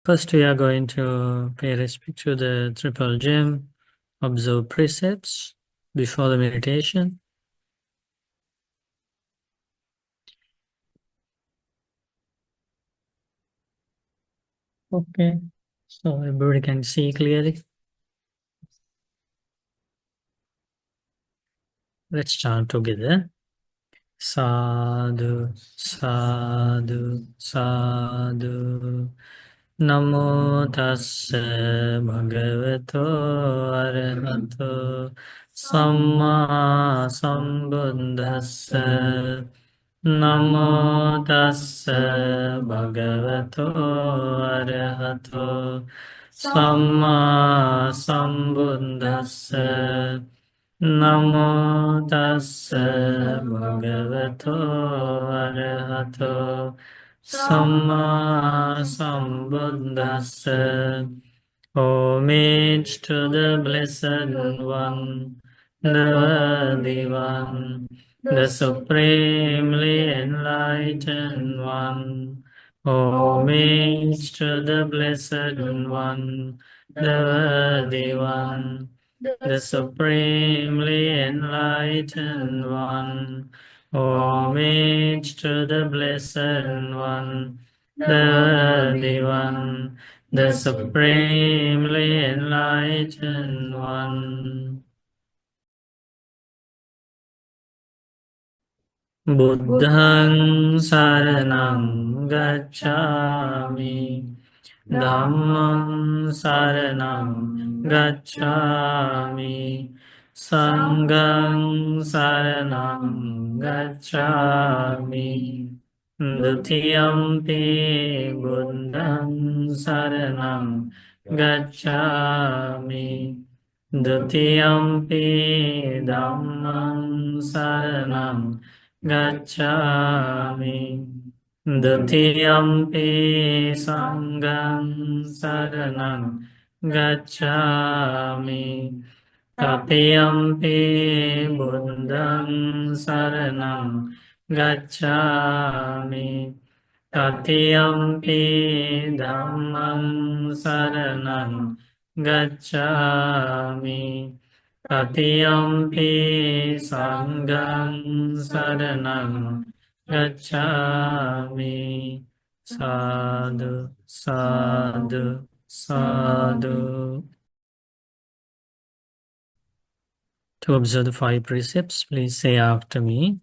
First, we are going to pay respect to the triple gem, observe precepts before the meditation. Okay, so everybody can see clearly. Let's chant together. Sadhu, sadhu, sadhu. Namo tassa bhagavato arahato samma sambuddhassa. Namo tassa bhagavato arahato samma sambuddhassa. Namo tassa bhagavato arahato samma sambuddhassa. Homage to the Blessed One, the Worthy One, the Supremely Enlightened One. Homage to the Blessed One, the Worthy One, the Supremely Enlightened One. Homage to the Blessed One, the Worthy One, the Supremely Enlightened One. Buddhang Saranam Gacchami, Dhammang Saranam Gacchami, Sanghang Saranam Gacchami, Dutiyampi Buddhang Saranam Gacchami, Dutiyampi Dhammang Saranam Gacchami, Dutiyampi Sangham Saranam Gacchami, Tatiyampi Buddham Saranam Gacchami, Tatiyampi Dhammam Saranam Gacchami, Tatiyampi Sangham Saranam Gacchami. Sadhu, sadhu, sadhu. To observe the five precepts, please say after me.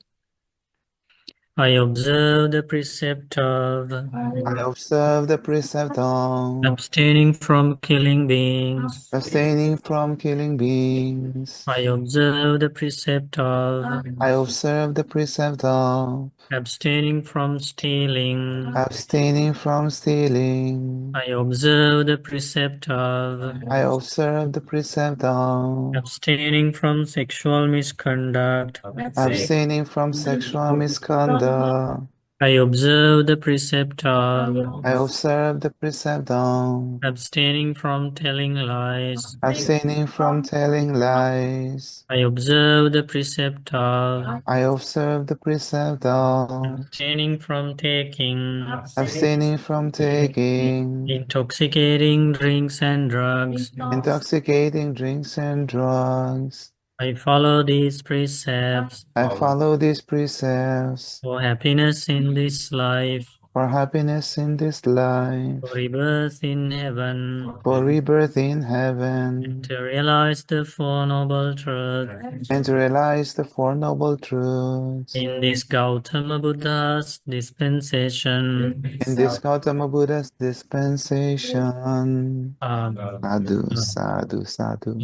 I observe the precept of I observe the precept of abstaining from killing beings. abstaining from killing beings. I observe the precept of I observe the precept of abstaining from stealing. abstaining from stealing. I observe the precept of I observe the precept of abstaining from sexual misconduct. abstaining from sexual misconduct. I observe the precept of I observe the precept of abstaining from telling lies. abstaining from telling lies. I observe the precept of I observe the precept of abstaining from taking abstaining from taking intoxicating drinks and drugs. intoxicating drinks and drugs. I follow these precepts I follow these precepts for happiness in this life, for happiness in this for life, rebirth in heaven, for rebirth in and heaven, to realize the Four Noble Truths and to realize the Four Noble Truths in this Gautama Buddha's dispensation. in this Gautama Buddha's dispensation. Sadhu, sadhu, sadhu.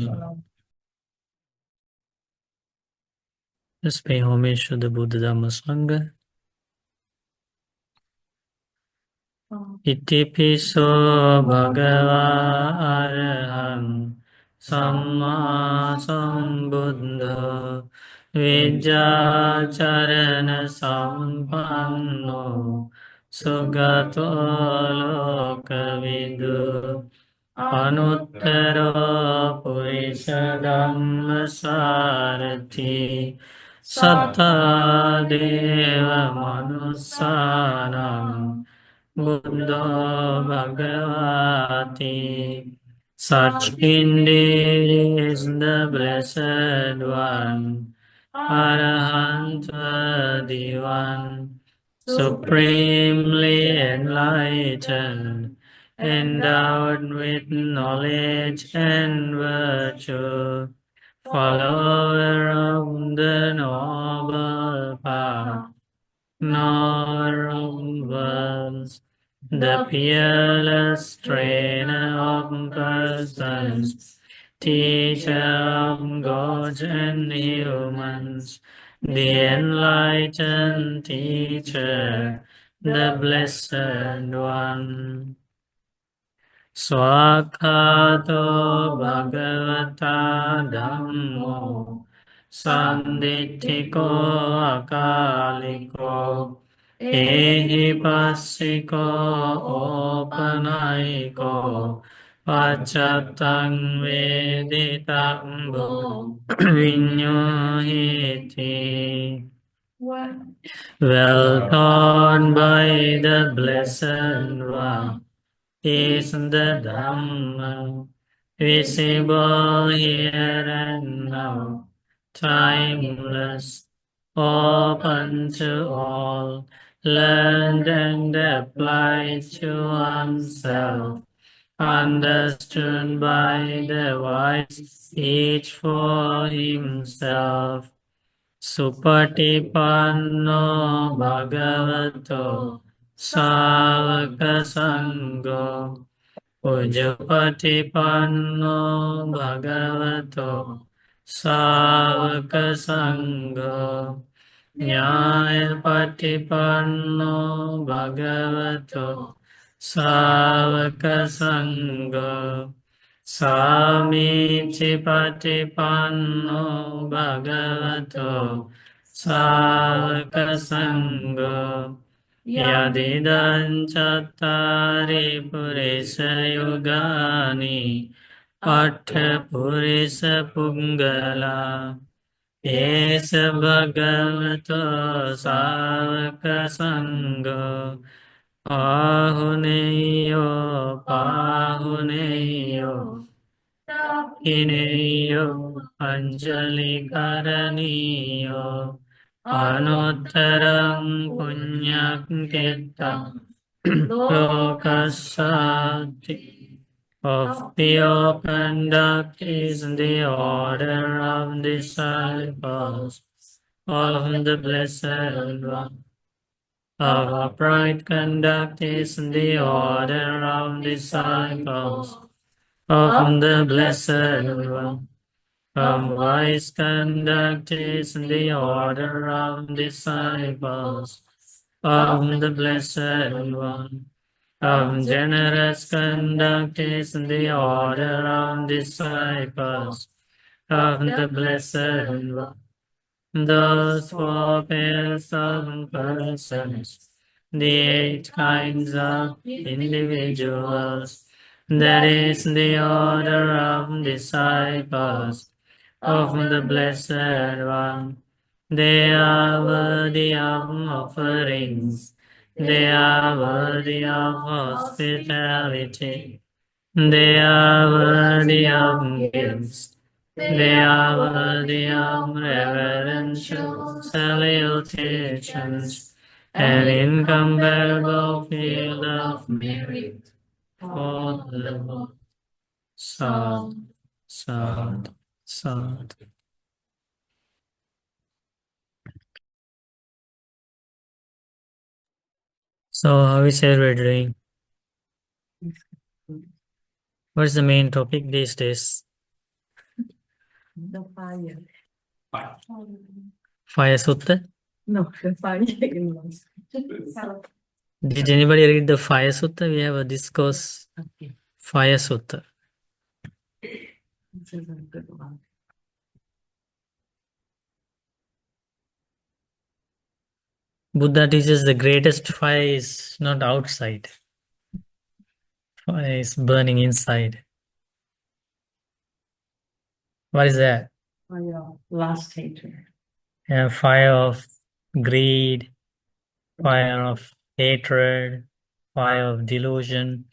Let's pay homage to the Buddha Dhamma Sangha. Itipiso Bhagava Araham Samma Sambuddha Vijjacharana Sampanno Sugato Lokavidu Anuttara Purisa Dhammasarati Satta Deva Manussanam Buddha Bhagavati. Such indeed is the Blessed One, Arahant the One, supremely enlightened, endowed with knowledge and virtue, follower of the noble path, nor of worlds, the peerless trainer of persons, teacher of gods and humans, the enlightened teacher, the blessed one. Swakhato Bhagavata Dhammo Sanditthiko Akaliko Ehipassiko Opanayiko Pacchattam Veditammo Vinyuhiti. Well taught by the Blessed One is the Dhamma, visible here and now, timeless, open to all, learned and applied to oneself, understood by the wise, each for himself. Supatipanno Bhagavato Sāvaka Sangho Ujjapatipanno Bhagavato Sāvaka Sangho Nyāyapatipanno Bhagavato Sāvaka Sangho Sāmicipatipanno Bhagavato Sāvaka Sangho Yadidan Cattari Purisa Yugani Atha Purisa Pungala Esa Bhagavato Sāvaka Sangho Pahuneyo Pahuneyo Hineyo Anjali Karaniyo Anuttarang Punyaketa Lokasati. Of the open duct is the order of disciples of the Blessed One. Of upright conduct is the order of disciples of the Blessed One. Of wise conduct is the order of disciples of the Blessed One. Of generous conduct is the order of disciples of the Blessed One. Those four pairs of persons, the 8 kinds of individuals, that is the order of disciples of the Blessed One. They are worthy of offerings. They are worthy of hospitality. They are worthy of gifts. They are worthy of reverential salutations, an incomparable field of merit for the Lord. Sad, sad, sad. So, how is everybody doing? What is the main topic these days? The fire. Fire Sutta? No, the fire in us. Did anybody read the Fire Sutta? We have a discourse, Okay, Fire Sutta. this is a good one. Buddha teaches the greatest fire is not outside. Fire is burning inside. What is that? Fire, last hatred. A fire of greed, fire of hatred, fire of delusion,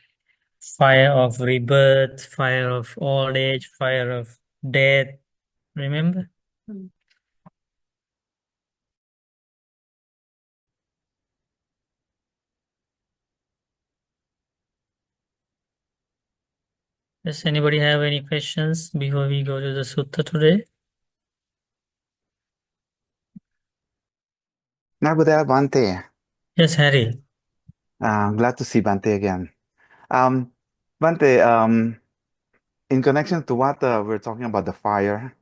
fire of rebirth, fire of old age, fire of death. Remember? Does anybody have any questions before we go to the sutta today? Now, Buddha Bante. Yes, Harry. Glad to see Bante again. Bante, in connection to what we're talking about, the fire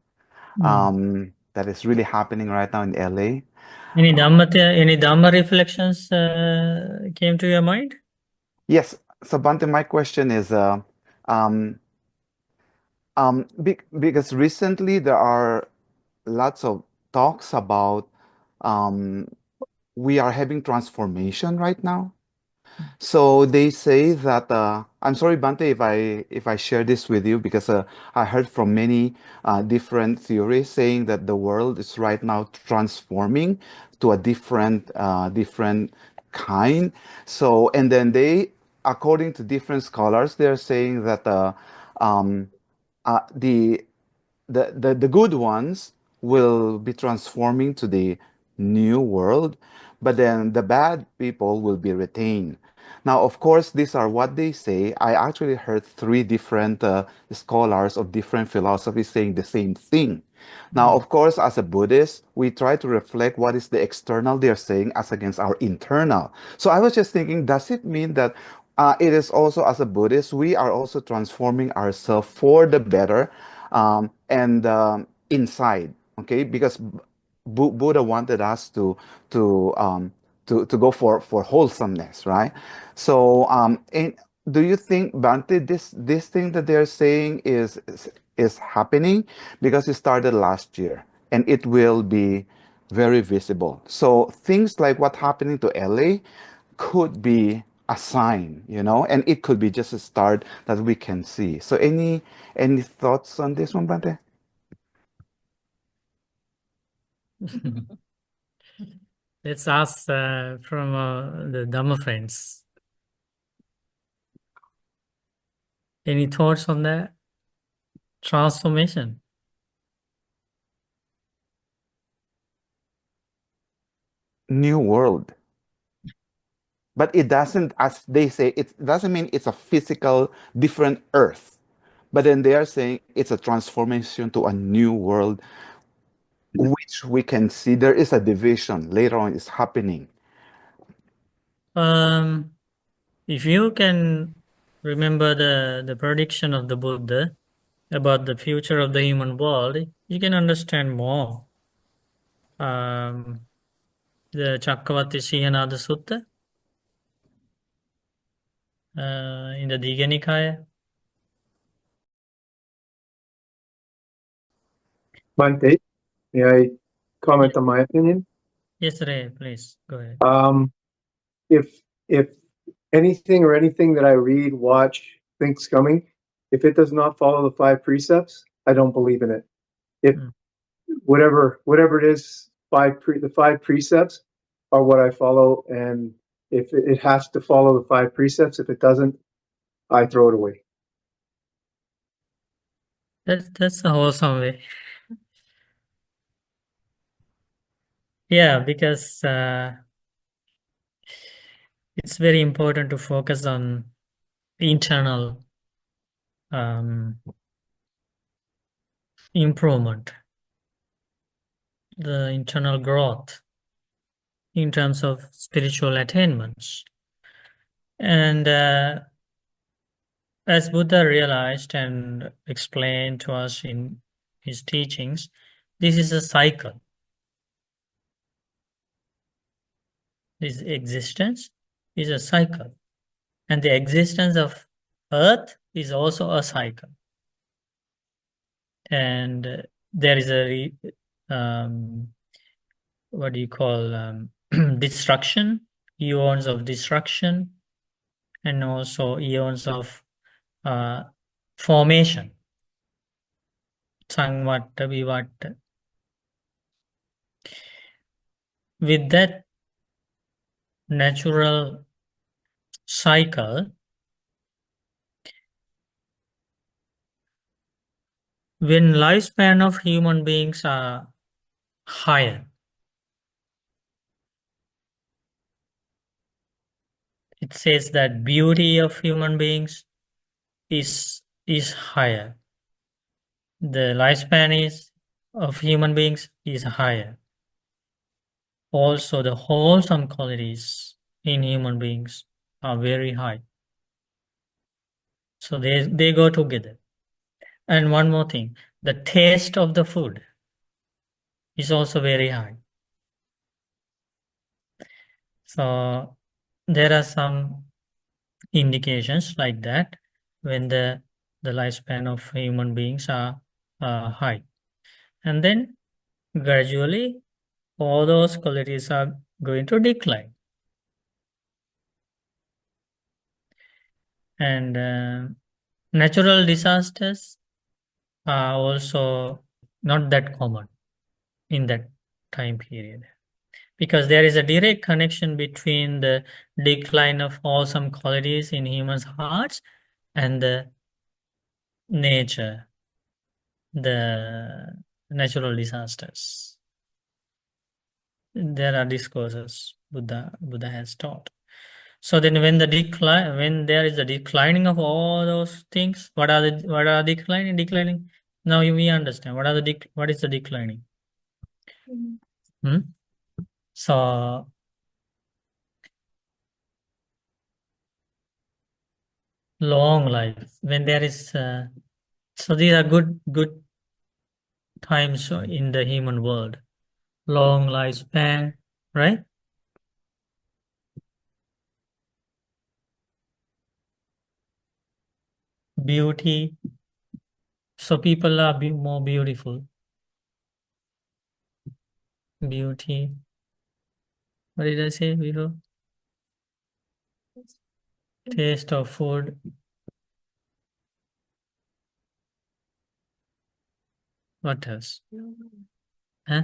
that is really happening right now in LA. Any Dhamma reflections came to your mind? Yes. So, Bante, my question is, um, because recently there are lots of talks about um, we are having transformation right now. So they say that I'm sorry, Bante, if I share this with you because I heard from many different theories saying that the world is right now transforming to a different kind. So and then they, according to different scholars, they're saying that um, the the good ones will be transforming to the new world, but then the bad people will be retained. Now, of course, these are what they say. I actually heard three different scholars of different philosophies saying the same thing. Now, of course, as a Buddhist, we try to reflect what is the external they're saying as against our internal. So I was just thinking, does it mean that it is also as a Buddhist, we are also transforming ourselves for the better and inside, okay? Because Buddha wanted us to go for wholesomeness, right? So, and do you think, Bante, this thing that they're saying is happening because it started last year and it will be very visible. So things like what happening to LA could be a sign, and it could be just a start that we can see. So any thoughts on this one, Bante? Let's ask from the Dhamma friends. Any thoughts on that transformation? New world. But it doesn't, as they say, it doesn't mean it's a physical different earth. But then they are saying it's a transformation to a new world, which we can see there is a division later on is happening. If you can remember the prediction of the Buddha about the future of the human world, you can understand more. The Chakravarti Sihanada Sutta in the Digha Nikaya. Bante, may I comment on my opinion? Yes, Ray, please go ahead. If anything that I read, watch, think's coming, if it does not follow the 5 precepts, I don't believe in it. If whatever it is, the 5 precepts are what I follow, and if it has to follow the 5 precepts, if it doesn't, I throw it away. That's a wholesome way. Yeah, because it's very important to focus on internal improvement, the internal growth in terms of spiritual attainments. And as Buddha realized and explained to us in his teachings, this is a cycle. This existence is a cycle. And the existence of earth is also a cycle. And there is a what do you call destruction, eons of destruction, and also eons of formation, Sangvatta, Vivatta. With that natural cycle, when lifespan of human beings are higher, it says that beauty of human beings is higher. The lifespan of human beings is higher. Also, the wholesome qualities in human beings are very high. So they go together. And one more thing, the taste of the food is also very high. So there are some indications like that when the lifespan of human beings are high. And then gradually all those qualities are going to decline. And natural disasters are also not that common in that time period, because there is a direct connection between the decline of wholesome qualities in humans' hearts and the nature, the natural disasters. There are discourses Buddha has taught. So then when there is a declining of all those things, what are declining? Declining. Now we understand what is the declining. Hmm? So long life, when there is so these are good times in the human world. Long lifespan, right? Beauty. So people are more beautiful. Beauty. What did I say before? Taste of food. What else? Huh?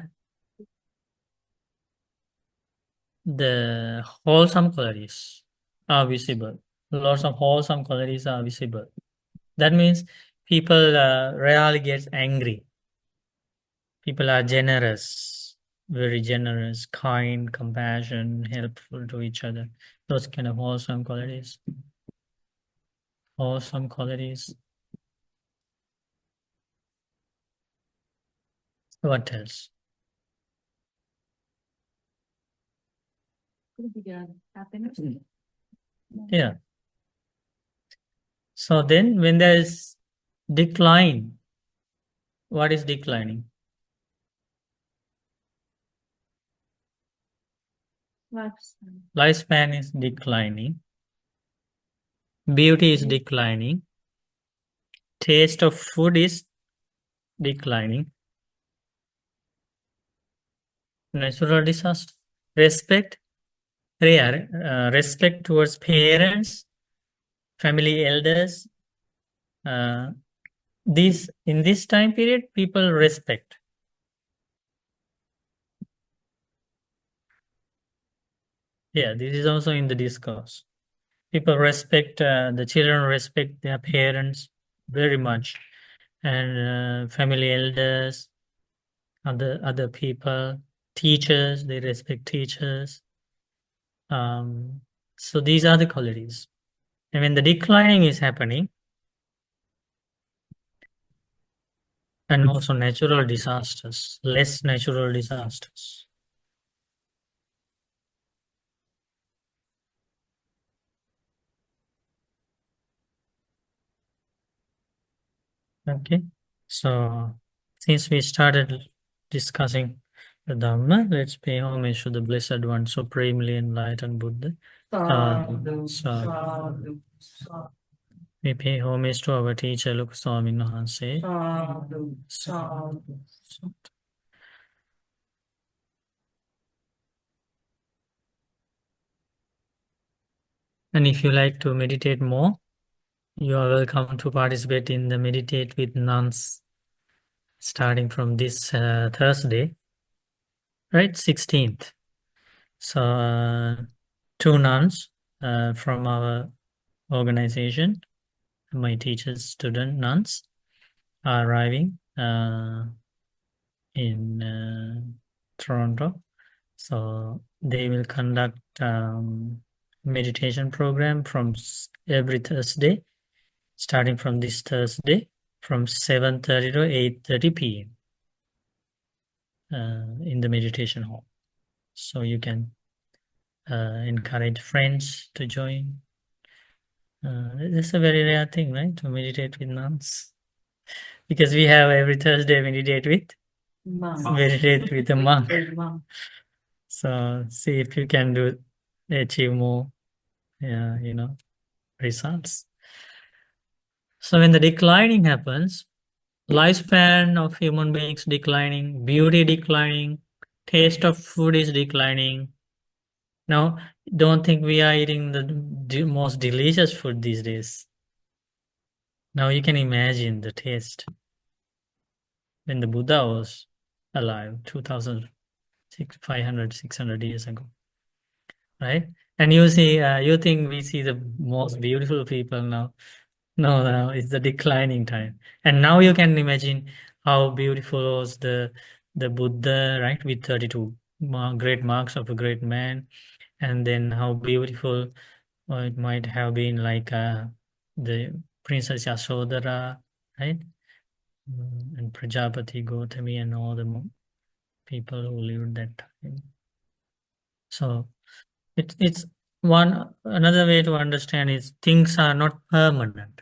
The wholesome qualities are visible. Lots of wholesome qualities are visible. That means people rarely get angry. People are generous, very generous, kind, compassion, helpful to each other. Those kind of wholesome qualities. Wholesome qualities. What else? Happiness. Yeah. So then when there is decline, what is declining? Lifespan is declining. Beauty is declining. Taste of food is declining. Natural disaster. Respect. Respect towards parents, family elders. In this time period, people respect. Yeah, this is also in the discourse. People respect, the children respect their parents very much, and family elders, other people, teachers, they respect teachers. So these are the qualities. And when the declining is happening, and also natural disasters, less natural disasters. Okay, so since we started discussing the Dhamma, let's pay homage to the Blessed One, Supremely Enlightened Buddha. Sadhu, Sadhu. sadhu, sadhu, We pay homage to our teacher, Luk Swami Nahanse. sadhu, sadhu. And if you like to meditate more, you are welcome to participate in the Meditate with Nuns starting from this Thursday, right? 16th. So, two nuns from our organization. My teachers, student, nuns are arriving in Toronto. So they will conduct meditation program from every Thursday, starting from this Thursday from 7:30 to 8:30 p.m. In the meditation hall. So you can encourage friends to join. It's a very rare thing, right? To meditate with nuns. Because we have every Thursday meditate with a monk. So see if you can achieve more, results. So when the declining happens, lifespan of human beings declining, beauty declining, taste of food is declining. Now, don't think we are eating the most delicious food these days. Now you can imagine the taste when the Buddha was alive 2,500, 600 years ago, right? And you think we see the most beautiful people now. No, it's the declining time. And now you can imagine how beautiful was the Buddha, right? With 32 great marks of a great man. And then how beautiful it might have been like the Princess Yasodhara, right? And Prajapati, Gautami, and all the people who lived that time. So it's another way to understand is things are not permanent,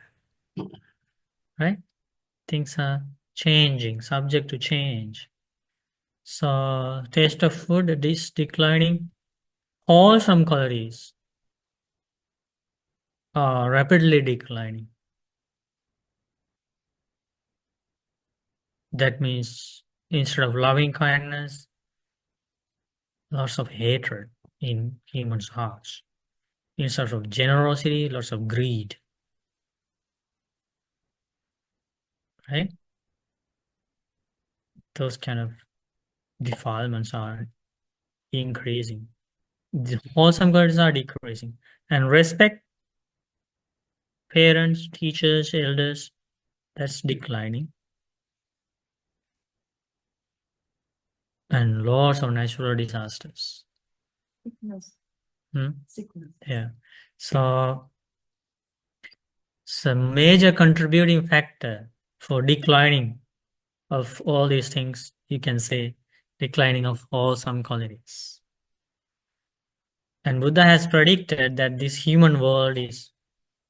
right? Things are changing, subject to change. So taste of food is declining. Wholesome calories are rapidly declining. That means instead of loving kindness, lots of hatred in humans' hearts. Instead of generosity, lots of greed. Right? Those kind of defilements are increasing. The wholesome qualities are decreasing. And respect, parents, teachers, elders, that's declining. And lots of natural disasters. Sickness. Hmm? Sickness. Yeah. So it's a major contributing factor for declining of all these things, you can say declining of wholesome qualities. And Buddha has predicted that this human world is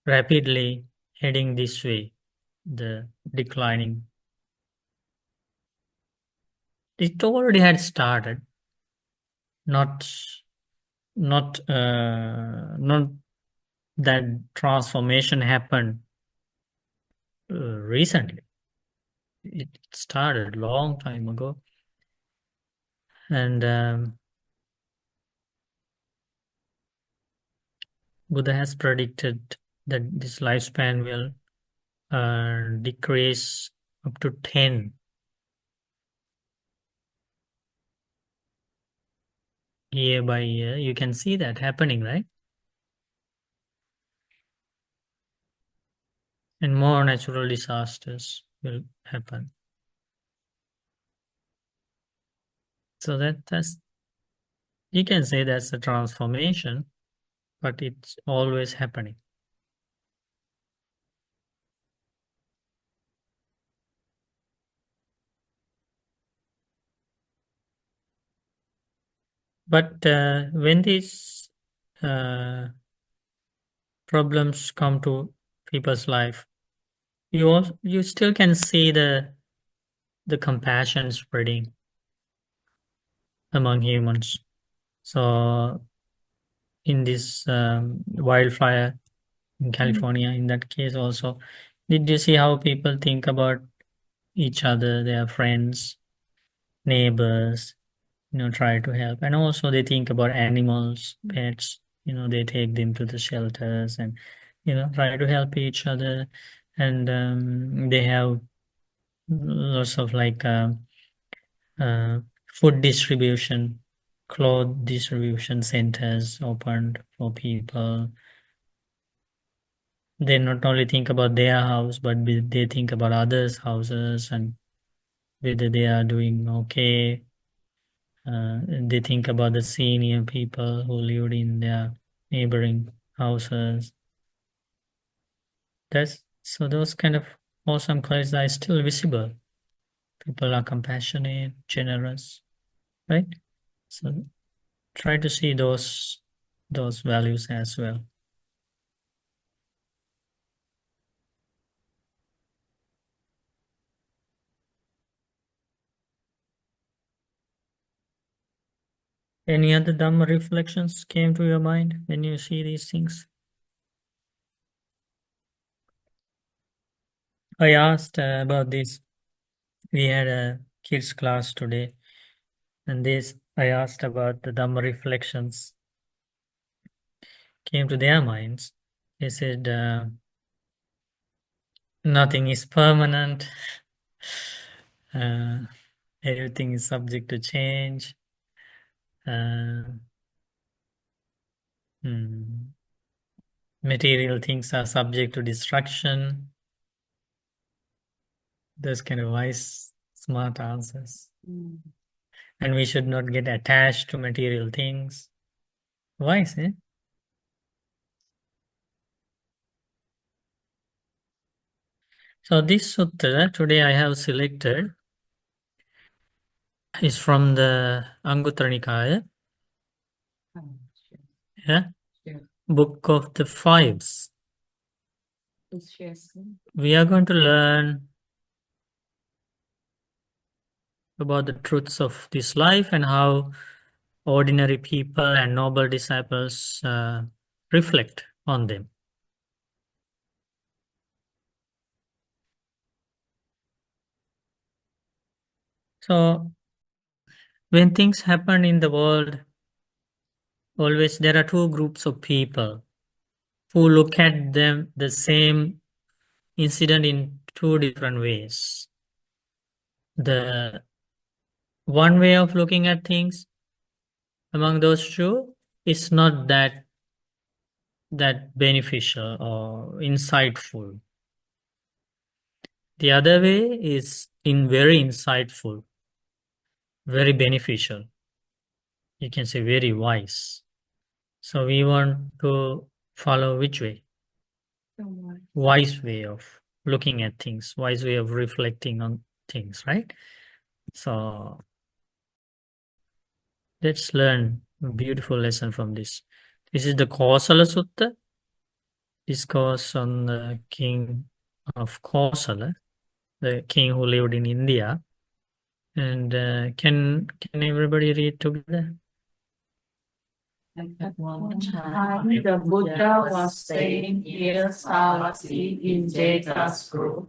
rapidly heading this way, the declining. It already had started, not that transformation happened recently. It started long time ago. And Buddha has predicted that this lifespan will decrease up to 10 year by year. You can see that happening, right? And more natural disasters will happen. So that's you can say that's a transformation, but it's always happening. But when these problems come to people's life, you still can see the compassion spreading among humans. So in this wildfire in California, in that case also, did you see how people think about each other, their friends, neighbors, try to help. And also they think about animals, pets, they take them to the shelters and, try to help each other. And they have lots of like uh, food distribution cloth distribution centers opened for people. They not only think about their house, but they think about others' houses and whether they are doing okay. They think about the senior people who lived in their neighboring houses. So those kind of awesome qualities are still visible. People are compassionate, generous, right? So try to see those values as well. Any other Dhamma reflections came to your mind when you see these things? I asked about this. We had a kids class today, and I asked about the Dhamma reflections came to their minds. They said nothing is permanent. uh, Everything is subject to change. Uh, Material things are subject to destruction. Those kind of wise, smart answers. And we should not get attached to material things. Wise, eh? So this sutta today I have selected is from the Anguttara Nikaya, yeah? Book of the Fives. We are going to learn about the truths of this life and how ordinary people and noble disciples reflect on them. So when things happen in the world, always there are two groups of people who look at the same incident in two different ways. The one way of looking at things among those two is not that beneficial or insightful. The other way is very insightful, very beneficial. You can say very wise. So we want to follow which way? Wise way of looking at things, wise way of reflecting on things, right? So let's learn a beautiful lesson from this. This is the Kosalasutta, discourse on the king of Kosala, the king who lived in India. And can everybody read together? At one time, the Buddha was staying near Savatthi in Jeta's grove,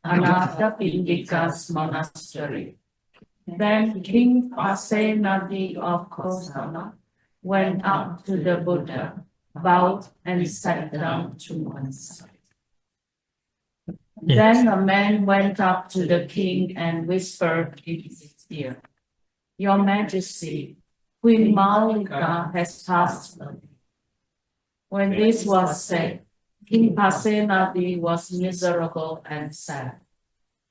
Anathapindika's monastery. Then King Pasenadi of Kosala went up to the Buddha, bowed and sat down to one side. Yes. Then a man went up to the king and whispered in his ear, "Your Majesty, Queen Malika has passed away." When this was said, King Pasenadi was miserable and sad.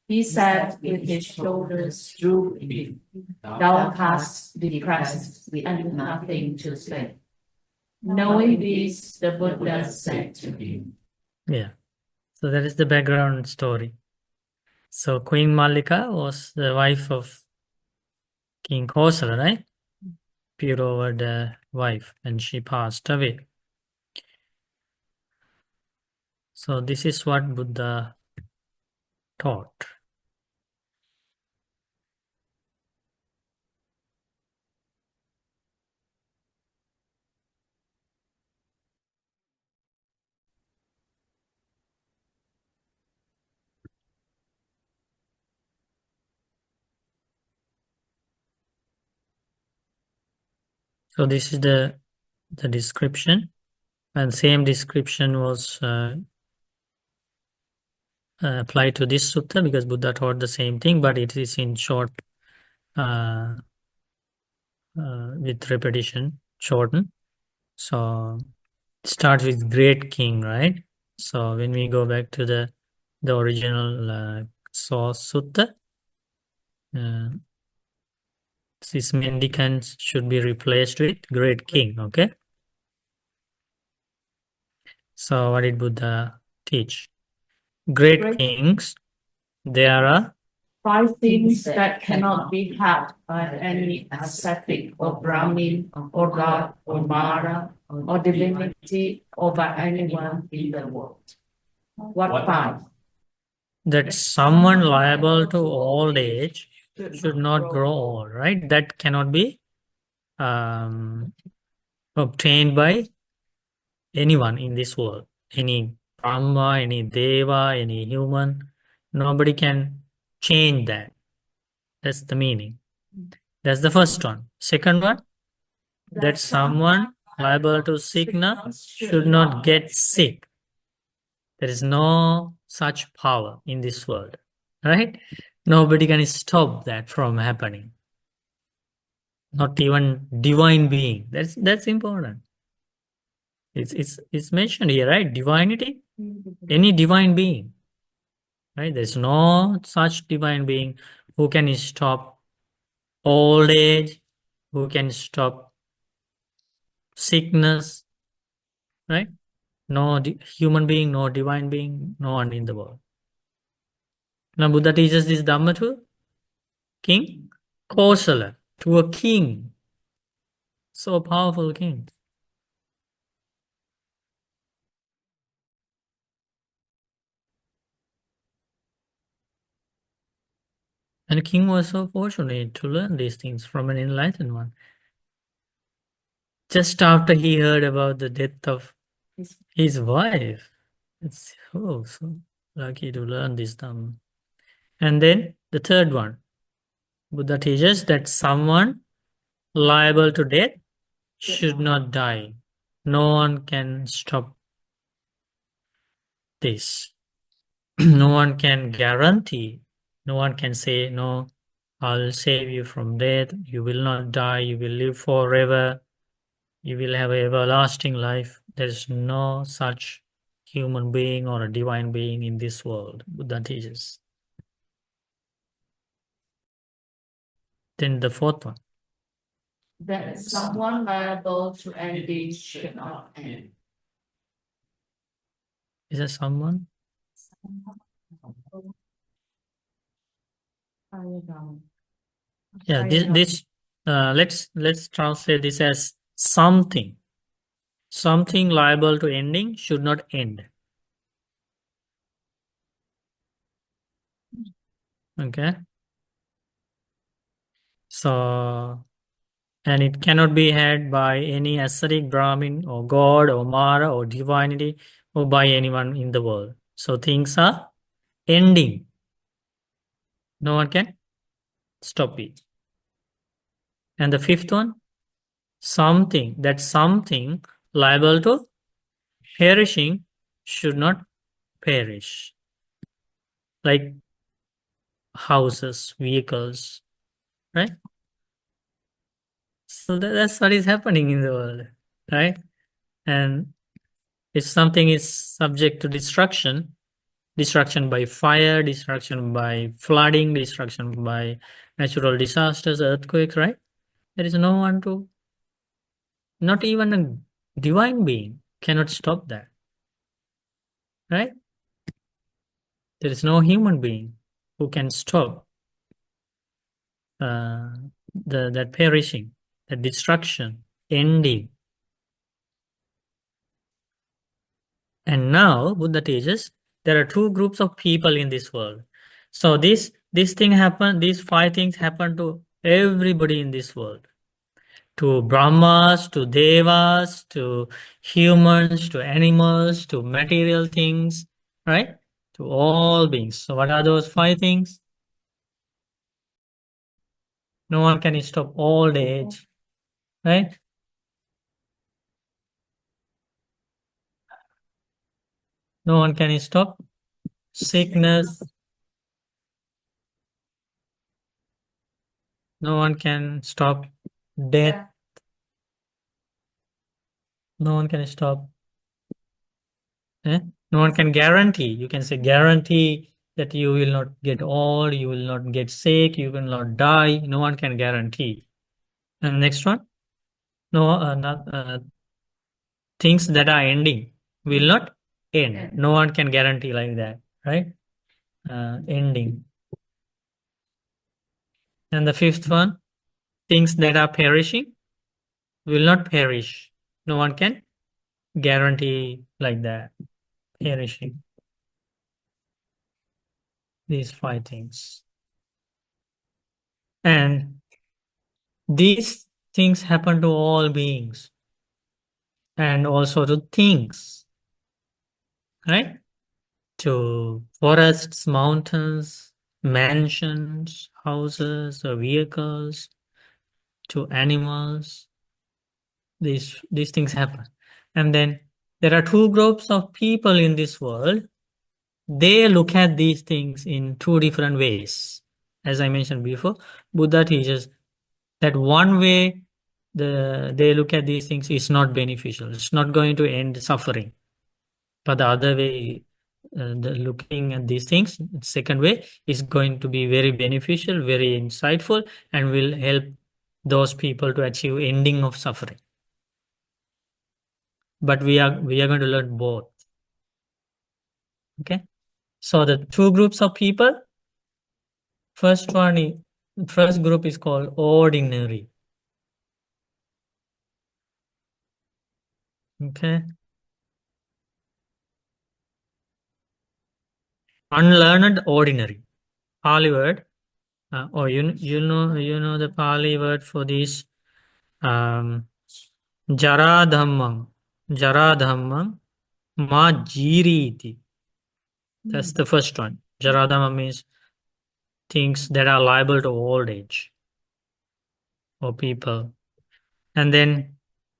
He sat with his shoulders drooping, downcast, depressed, and nothing to say. Knowing this, the Buddha said to him, Yeah. So that is the background story. So Queen Malika was the wife of King Kosala, right? Pure wife, and she passed away. So this is what Buddha taught. So this is the description, and same description was applied to this sutta because Buddha taught the same thing, but it is in short with repetition, shorten. So it starts with great king, right? So when we go back to the original source sutta, uh, this mendicants should be replaced with great king. Okay. So what did Buddha teach? Great kings, there are five things that cannot be had by any ascetic or Brahmin or God or Mara or divinity or by anyone in the world. What five? that someone liable to old age should not grow old, right? That cannot be um, obtained by anyone in this world. Any Brahma, any Deva, any human. Nobody can change that. That's the meaning. That's the first one. Second one, that someone liable to sickness should not get sick. There is no such power in this world, right? Nobody can stop that from happening. Not even divine being. That's important. It's mentioned here, right? Divinity, any divine being, right? There's no such divine being who can stop old age, who can stop sickness, right? No human being, no divine being, no one in the world. Now Buddha teaches this Dhamma to King Kosala, to a king, so powerful king. And the king was so fortunate to learn these things from an enlightened one. Just after he heard about the death of his wife, it's so lucky to learn this Dhamma. And then the third one, Buddha teaches that someone liable to death should not die. No one can stop this. No one can guarantee, no one can say, no, I'll save you from death, you will not die, you will live forever, you will have everlasting life. There is no such human being or a divine being in this world, Buddha teaches. Then the fourth one. That someone liable to ending should not end. Is there someone? Yeah, this let's translate this as something. Something liable to ending should not end. Okay. So, and it cannot be had by any ascetic Brahmin or God or Mara or divinity or by anyone in the world. So things are ending. No one can stop it. And the fifth one, something liable to perishing should not perish. Like houses, vehicles, right? So that's what is happening in the world, right? And if something is subject to destruction by fire, destruction by flooding, destruction by natural disasters, earthquakes, right? There is no one to, not even a divine being cannot stop that, right? There is no human being who can stop uh, that perishing, the destruction, ending. And now Buddha teaches there are two groups of people in this world. So this thing happen, these five things happen to everybody in this world. To Brahmas, to Devas, to humans, to animals, to material things, right? To all beings. So what are those five things? No one can stop old age, right? No one can stop sickness. No one can stop death. No one can stop. No one can guarantee. You can say guarantee that you will not get old, you will not get sick, you will not die. No one can guarantee. And next one, no, not things that are ending will not end. No one can guarantee like that, right? Ending. And the fifth one, things that are perishing will not perish. No one can guarantee like that. Perishing. These five things. And these things happen to all beings and also to things, right? To forests, mountains, mansions, houses, or vehicles, to animals. These things happen. And then there are two groups of people in this world. They look at these things in two different ways. As I mentioned before, Buddha teaches that one way they look at these things is not beneficial. It's not going to end suffering. But the other way, the looking at these things, second way, is going to be very beneficial, very insightful, and will help those people to achieve ending of suffering. But we are going to learn both. Okay. So the two groups of people. First group is called ordinary. Okay. Unlearned ordinary. Pali word. You know the Pali word for this. Jara dhammam ma jiriti. That's the first one. Jara dhammam means things that are liable to old age or people. And then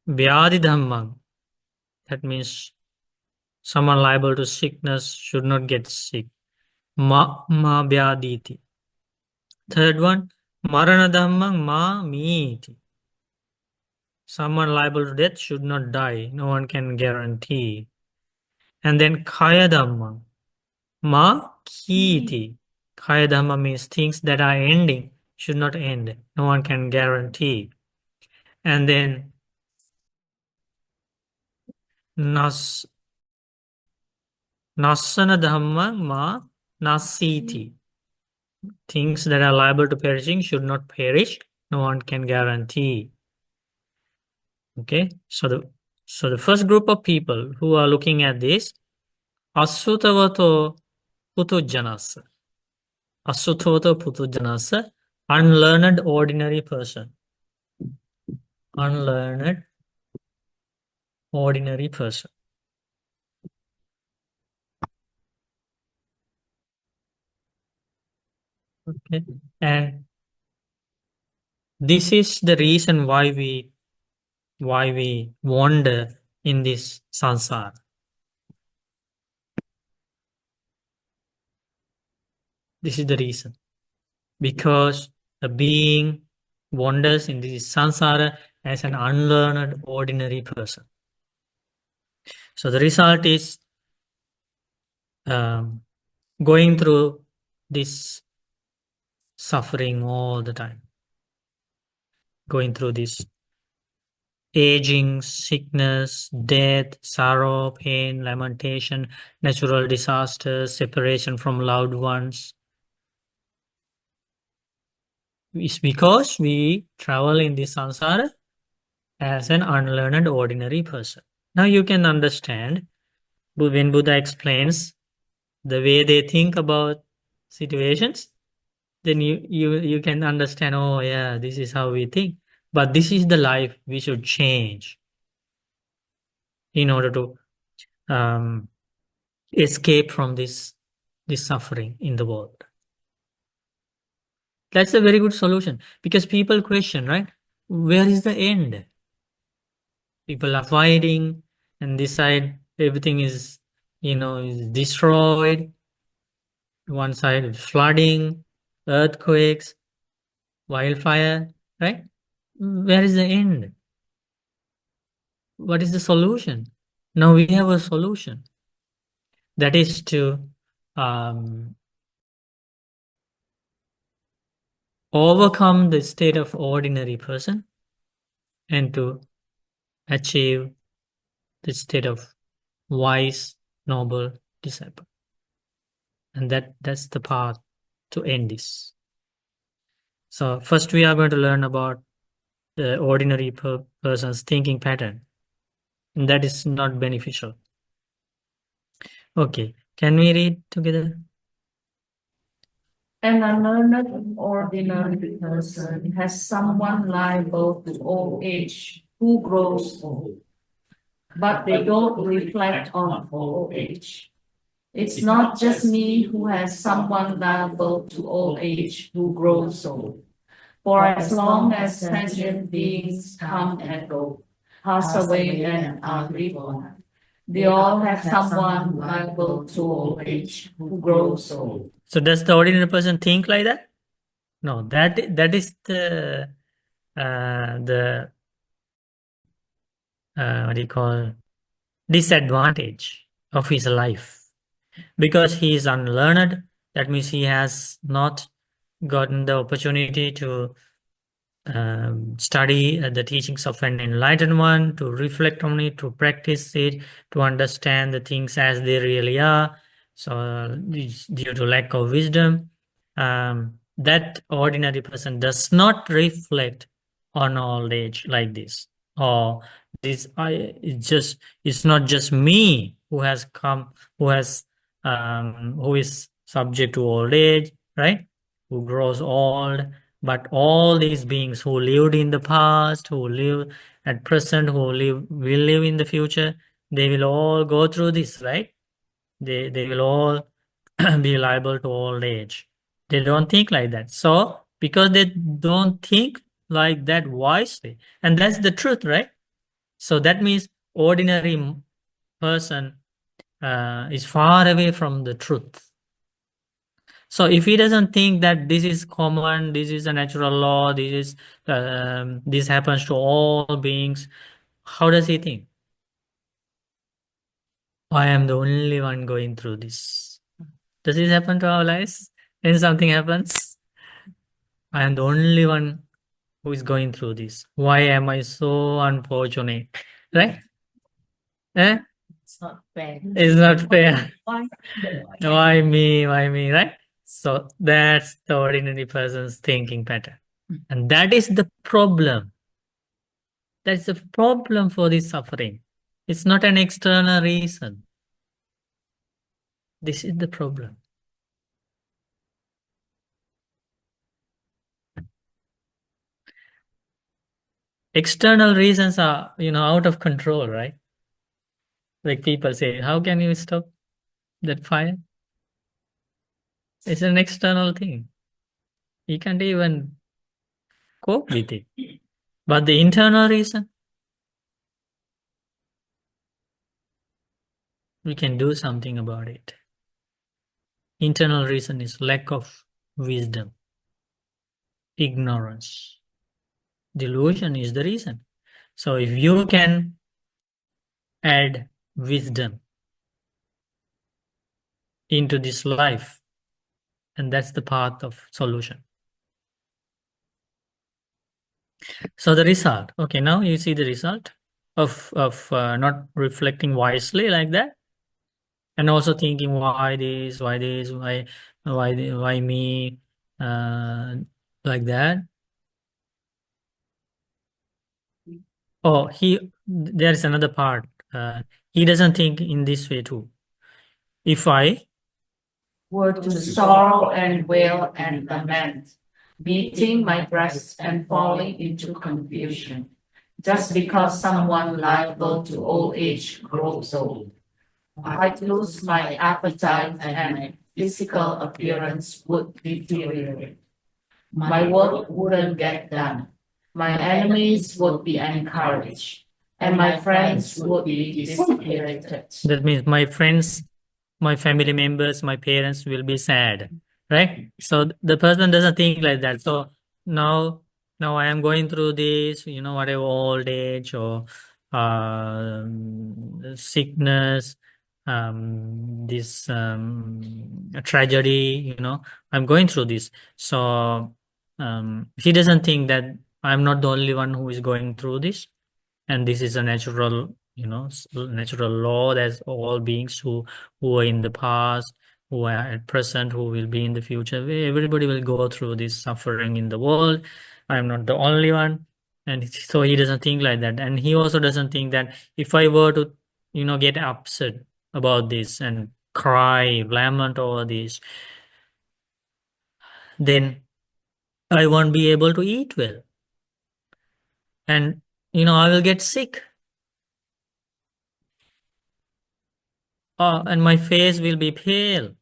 vyadi dhammam. That means someone liable to sickness should not get sick. Ma vyaditi. Third one, marana dhammam ma miti. Someone liable to death should not die. No one can guarantee. And then kaya dhammam ma kiti. Kaya dhamma means things that are ending should not end. No one can guarantee. And then nas nasana dhamma ma nasiti. Things that are liable to perishing should not perish. No one can guarantee. Okay, so the first group of people who are looking at this, asutavato putujanasa. Asutavato putujanasa, unlearned ordinary person. Unlearned ordinary person. Okay, and this is the reason why we wander in this sansara. This is the reason. Because a being wanders in this samsara as an unlearned ordinary person. So the result is going through this suffering all the time. Going through this aging, sickness, death, sorrow, pain, lamentation, natural disasters, separation from loved ones. It's because we travel in this samsara as an unlearned ordinary person. Now you can understand when Buddha explains the way they think about situations, then you can understand, oh yeah, this is how we think. But this is the life we should change in order to escape from this suffering in the world. That's a very good solution because people question, right? Where is the end? People are fighting and this side everything is is destroyed. One side is flooding, earthquakes, wildfire, right? where is the end? What is the solution? Now we have a solution. That is to overcome the state of ordinary person and to achieve the state of wise, noble disciple. And that's the path to end this. So first we are going to learn about the ordinary person's thinking pattern. And that is not beneficial. Okay, can we read together? An unlearned ordinary person has someone liable to old age who grows old, but they don't reflect on old age. It's not just me who has someone liable to old age who grows old. For as long as sentient beings come and go, pass away and are reborn, they all have someone liable to old age who grows old. So does the ordinary person think like that? No, that is the what do you call disadvantage of his life. Because he is unlearned, that means he has not gotten the opportunity to study the teachings of an enlightened one, to reflect on it, to practice it, to understand the things as they really are. So it's due to lack of wisdom, that ordinary person does not reflect on old age like this. Or it's not just me who has come, who is subject to old age, right? Who grows old, but all these beings who lived in the past, who live at present, who will live in the future, they will all go through this, right? They will all be liable to old age. They don't think like that. So because they don't think like that wisely, and that's the truth, right? So that means ordinary person is far away from the truth. So if he doesn't think that this is common, this is a natural law, this happens to all beings, how does he think? I am the only one going through this. Does this happen to our lives? When something happens, I am the only one who is going through this. Why am I so unfortunate? Right? Eh? It's not fair. It's not fair. Why? Why me? Why me? Right? So that's the ordinary person's thinking pattern. And that is the problem. That's the problem for this suffering. It's not an external reason. This is the problem. External reasons are, out of control, right? Like people say, how can you stop that fire? It's an external thing. You can't even cope with it. But the internal reason, we can do something about it. Internal reason is lack of wisdom, ignorance. Delusion is the reason. So if you can add wisdom into this life, and that's the path of solution. So the result, okay, now you see the result of not reflecting wisely like that, and also thinking why me, like that. Oh, there is another part. He doesn't think in this way too. If I Were to sorrow and wail and lament, beating my breast and falling into confusion, just because someone liable to old age grows old. I'd lose my appetite and my physical appearance would deteriorate. My work wouldn't get done. My enemies would be encouraged, and my friends would be dispirited. that means my friends, my family members, my parents will be sad, right? So the person doesn't think like that. So now now I am going through this, whatever old age or sickness, this tragedy, I'm going through this. So he doesn't think that I'm not the only one who is going through this, and this is a natural, natural law that all beings who are in the past, who are at present, who will be in the future, everybody will go through this suffering in the world. I'm not the only one. And so he doesn't think like that, and he also doesn't think that if I were to get upset about this and cry, lament over this, then I won't be able to eat well, and I will get sick, and my face will be pale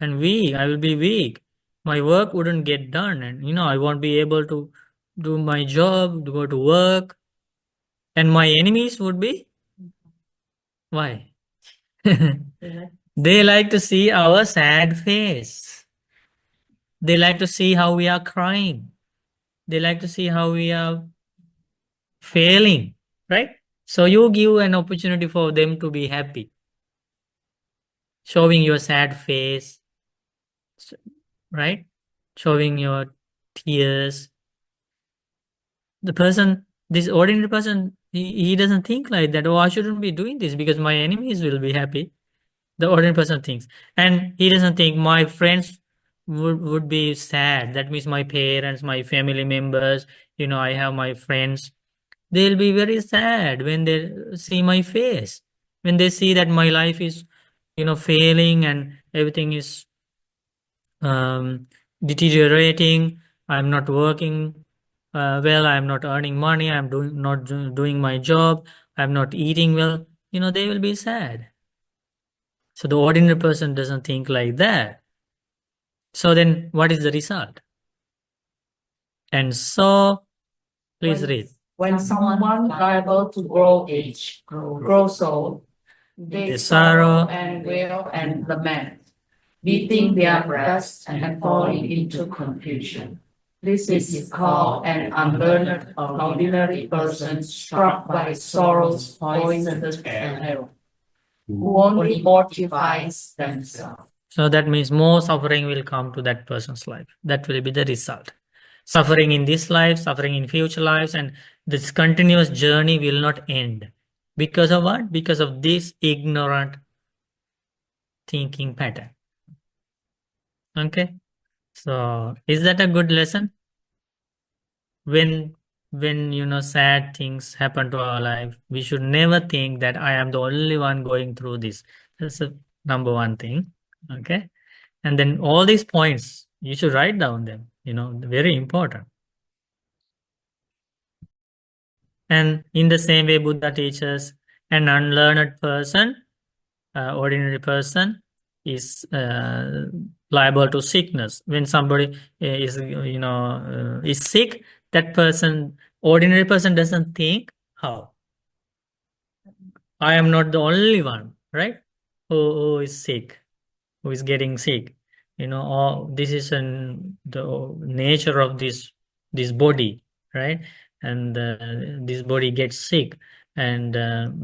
and weak. I will be weak. My work wouldn't get done, and I won't be able to do my job, to go to work, and my enemies would be why? They like to see our sad face. They like to see how we are crying. They like to see how we are failing, right? So you give an opportunity for them to be happy, showing your sad face, right? Showing your tears. This ordinary person, he doesn't think like that. Oh, I shouldn't be doing this because my enemies will be happy. The ordinary person thinks, and he doesn't think my friends would be sad. That means my parents, my family members. I have my friends. They'll be very sad when they see my face, when they see that my life is, failing and everything is um, deteriorating. I'm not working well. I'm not earning money. I'm doing my job. I'm not eating well. They will be sad. So the ordinary person doesn't think like that. So then, what is the result? And so, please read. When someone liable to grows old, they The sorrow sorrow and wail and lament, beating their breasts and falling into confusion. This is called an unlearned, ordinary person struck by sorrow's poisonous arrow, who only mortifies themselves. So that means more suffering will come to that person's life. That will be the result. Suffering in this life, suffering in future lives, and this continuous journey will not end. Because of what? Because of this ignorant thinking pattern. Okay. So is that a good lesson? When sad things happen to our life, we should never think that I am the only one going through this. That's the number one thing. Okay. And then all these points, you should write down them, very important. And in the same way, Buddha teaches an unlearned person, ordinary person, is liable to sickness. When somebody is sick, that person, ordinary person, doesn't think how I am not the only one, right? Who is sick, who is getting sick. All this is the nature of this body, right? And this body gets sick, and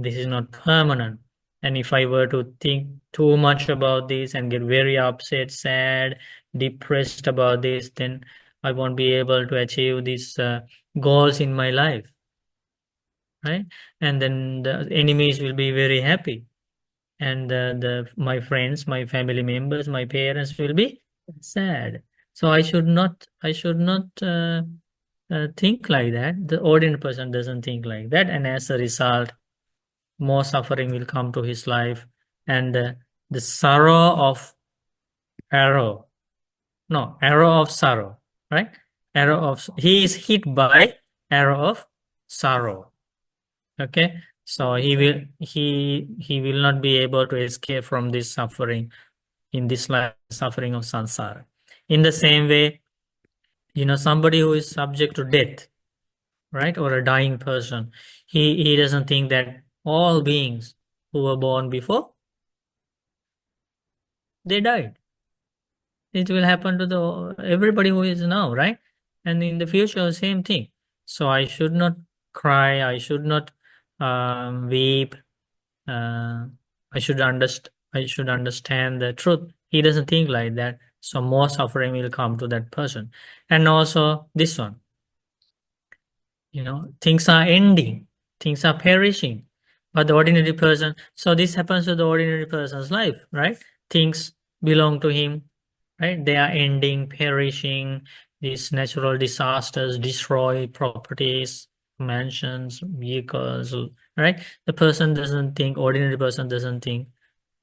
this is not permanent. And if I were to think too much about this and get very upset, sad, depressed about this, then I won't be able to achieve these goals in my life, right? And then the enemies will be very happy, and my friends, my family members, my parents will be sad. So I should not think like that. The ordinary person doesn't think like that, and as a result, more suffering will come to his life, and the sorrow of arrow, no, arrow of sorrow, right? He is hit by arrow of sorrow. Okay, so he will not be able to escape from this suffering in this life, suffering of samsara. In the same way, somebody who is subject to death, right, or a dying person, he doesn't think that all beings who were born before, they died. It will happen to the everybody who is now, right? and in the future, same thing. So I should not cry, I should not weep, I should understand the truth. He doesn't think like that. So more suffering will come to that person. And also this one, things are ending, things are perishing. But the ordinary person, so this happens to the ordinary person's life, right? Things belong to him, right? They are ending, perishing. These natural disasters destroy properties, mansions, vehicles, right? The person doesn't think, ordinary person doesn't think,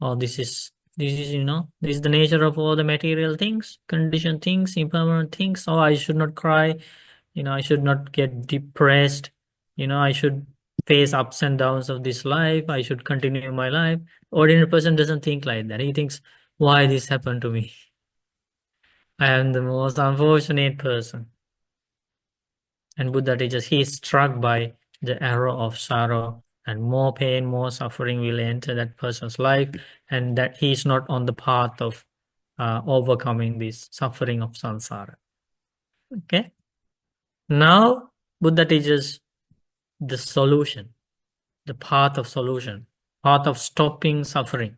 oh, this is the nature of all the material things, conditioned things, impermanent things. Oh, I should not cry, I should not get depressed, I should face ups and downs of this life, I should continue my life. Ordinary person doesn't think like that. He thinks, why this happened to me? I am the most unfortunate person. And Buddha teaches he is struck by the arrow of sorrow, and more pain, more suffering will enter that person's life, and that he is not on the path of overcoming this suffering of samsara. Okay. Now Buddha teaches the solution, the path of solution, path of stopping suffering.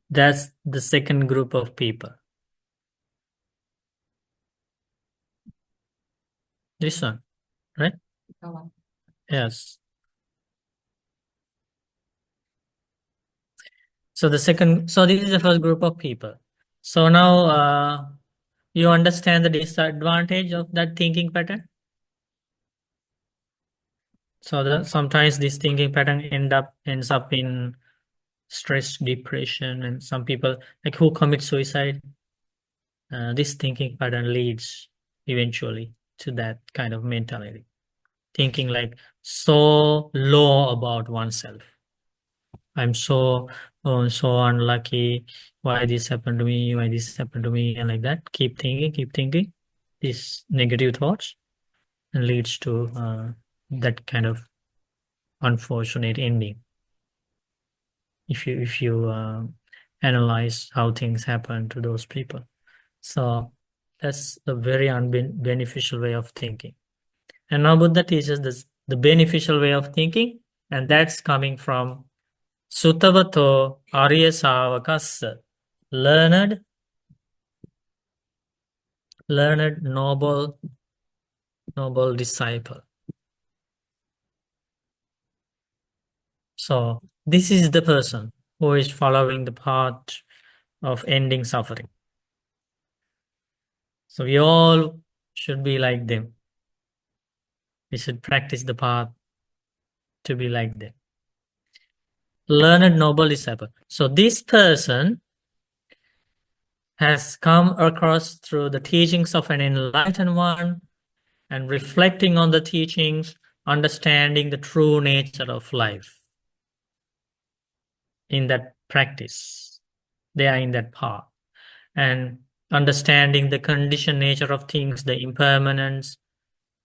That's the second group of people. This one, right? Yes. So this is the first group of people. So now you understand the disadvantage of that thinking pattern. So that sometimes this thinking pattern ends up in stress, depression, and some people like who commit suicide. This thinking pattern leads eventually to that kind of mentality, thinking like so low about oneself. I'm so unlucky. Why this happened to me? Why this happened to me? And like that, keep thinking these negative thoughts, and leads to that kind of unfortunate ending. If you analyze how things happen to those people, so that's a very unbeneficial way of thinking. And now Buddha teaches this, the beneficial way of thinking, and that's coming from Sutavato Arya Savakassa, learned, noble disciple. So this is the person who is following the path of ending suffering. So we all should be like them. We should practice the path to be like them. Learned noble disciple. So this person has come across through the teachings of an enlightened one, and reflecting on the teachings, understanding the true nature of life. In that practice, they are in that path, and understanding the conditioned nature of things, the impermanence,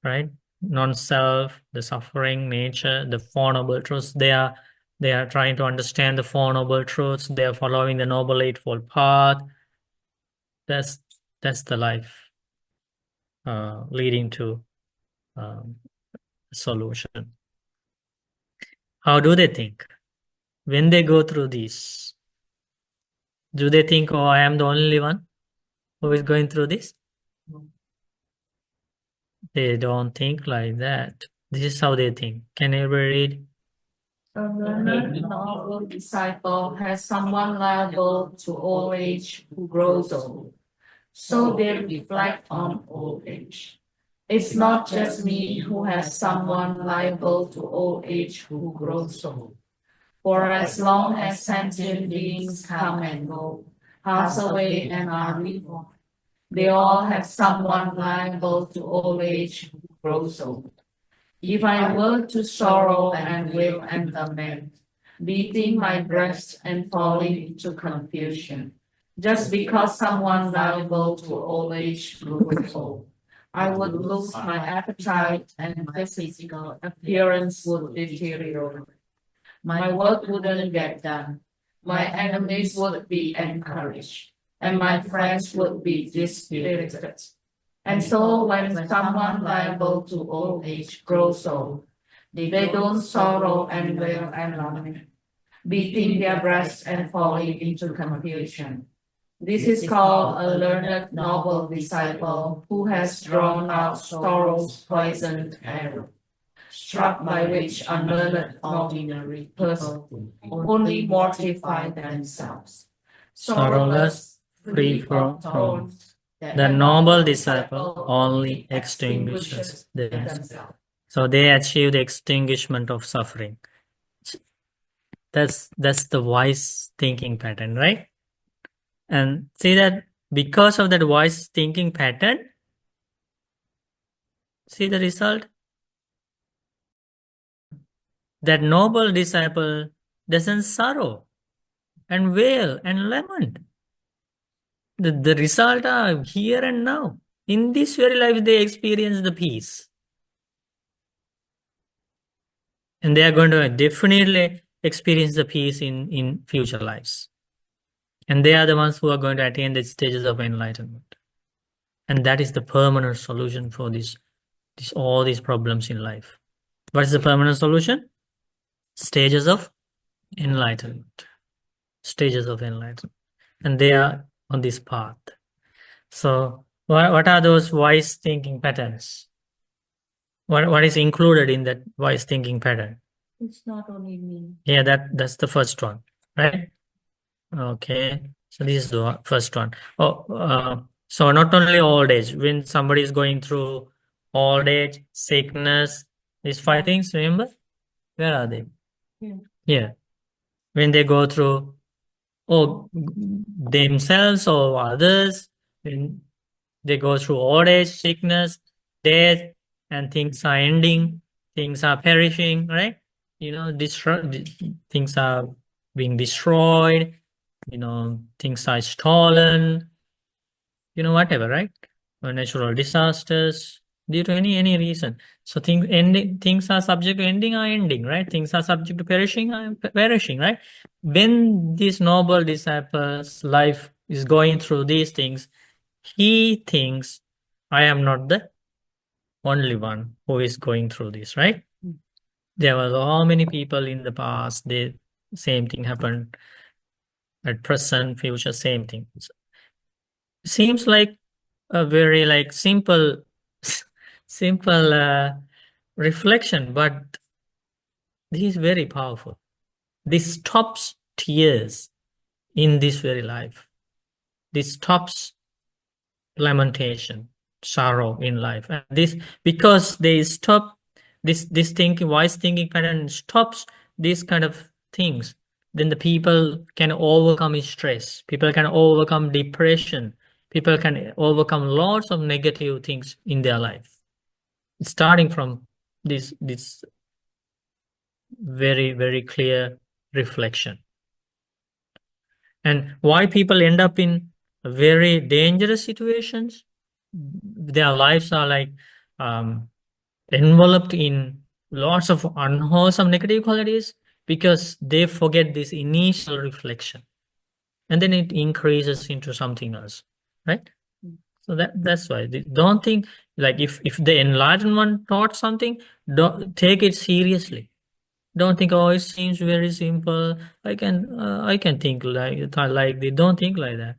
right? Non-self, the suffering nature, the Four Noble Truths. They are trying to understand the Four Noble Truths. They are following the Noble Eightfold Path. That's the life leading to solution. How do they think? When they go through this, do they think, oh, I am the only one who is going through this? They don't think like that. This is how they think. Can you read? A learned noble disciple has someone liable to old age who grows old. So they reflect on old age. It's not just me who has someone liable to old age who grows old. For as long as sentient beings come and go, pass away and are reborn, they all have someone liable to old age who grows old. If I were to sorrow and wail and lament, beating my breast and falling into confusion, just because someone liable to old age grows old, I would lose my appetite and my physical appearance would deteriorate. My work wouldn't get done. My enemies would be encouraged. and my friends would be dispirited. And so when someone liable to old age grows old, they don't sorrow and wail and lament, beating their breasts and falling into confusion. This is called a learned noble disciple who has drawn out sorrow's poisoned arrow, struck by which unlearned ordinary people only mortify themselves. Sorrowless, free from thorns, the noble disciple only extinguishes themselves. So they achieve the extinguishment of suffering. That's the wise thinking pattern, right? And see that because of that wise thinking pattern, see the result? That noble disciple doesn't sorrow and wail and lament. The result are here and now. In this very life, they experience the peace. And they are going to definitely experience the peace in future lives. And they are the ones who are going to attain the stages of enlightenment. And that is the permanent solution for all these problems in life. What is the permanent solution? Stages of enlightenment. Stages of enlightenment. And they are on this path. So what are those wise thinking patterns? What is included in that wise thinking pattern? It's not only me. Yeah, that's the first one, right? Okay, so this is the first one. So not only old age, when somebody is going through old age, sickness, these 5 things, remember? Where are they? Yeah. Yeah. When they go through themselves or others, when they go through old age, sickness, death, and things are ending, things are perishing, right? Things are being destroyed, things are stolen, whatever, right? Or natural disasters due to any reason. So things are subject to ending are ending, right? Things are subject to perishing are perishing, right? When this noble disciple's life is going through these things, he thinks, I am not the only one who is going through this, right? There were so many people in the past, the same thing happened at present, future, same thing. Seems like a very simple simple reflection, but this is very powerful. This stops tears in this very life. This stops lamentation, sorrow in life. And this, because they stop this thinking, wise thinking pattern stops these kind of things, then the people can overcome stress, people can overcome depression, people can overcome lots of negative things in their life, starting from this very, very clear reflection. And why people end up in very dangerous situations, their lives are enveloped in lots of unwholesome negative qualities, because they forget this initial reflection, and then it increases into something else, right? So that's why don't think if the enlightened one taught something, don't take it seriously. Don't think, oh, it seems very simple, I can think like they don't think like that.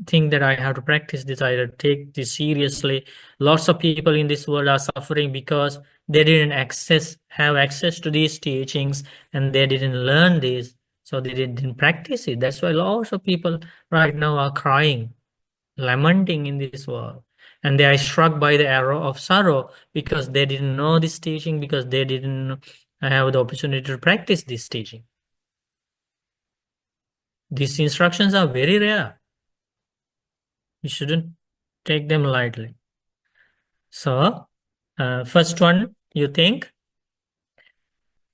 Think that I have to practice this, I have to take this seriously. Lots of people in this world are suffering because they didn't have access to these teachings, and they didn't learn this, so they didn't practice it. That's why lots of people right now are crying, lamenting in this world, and they are struck by the arrow of sorrow because they didn't know this teaching, because they didn't have the opportunity to practice this teaching. These instructions are very rare. You shouldn't take them lightly. So, first one, you think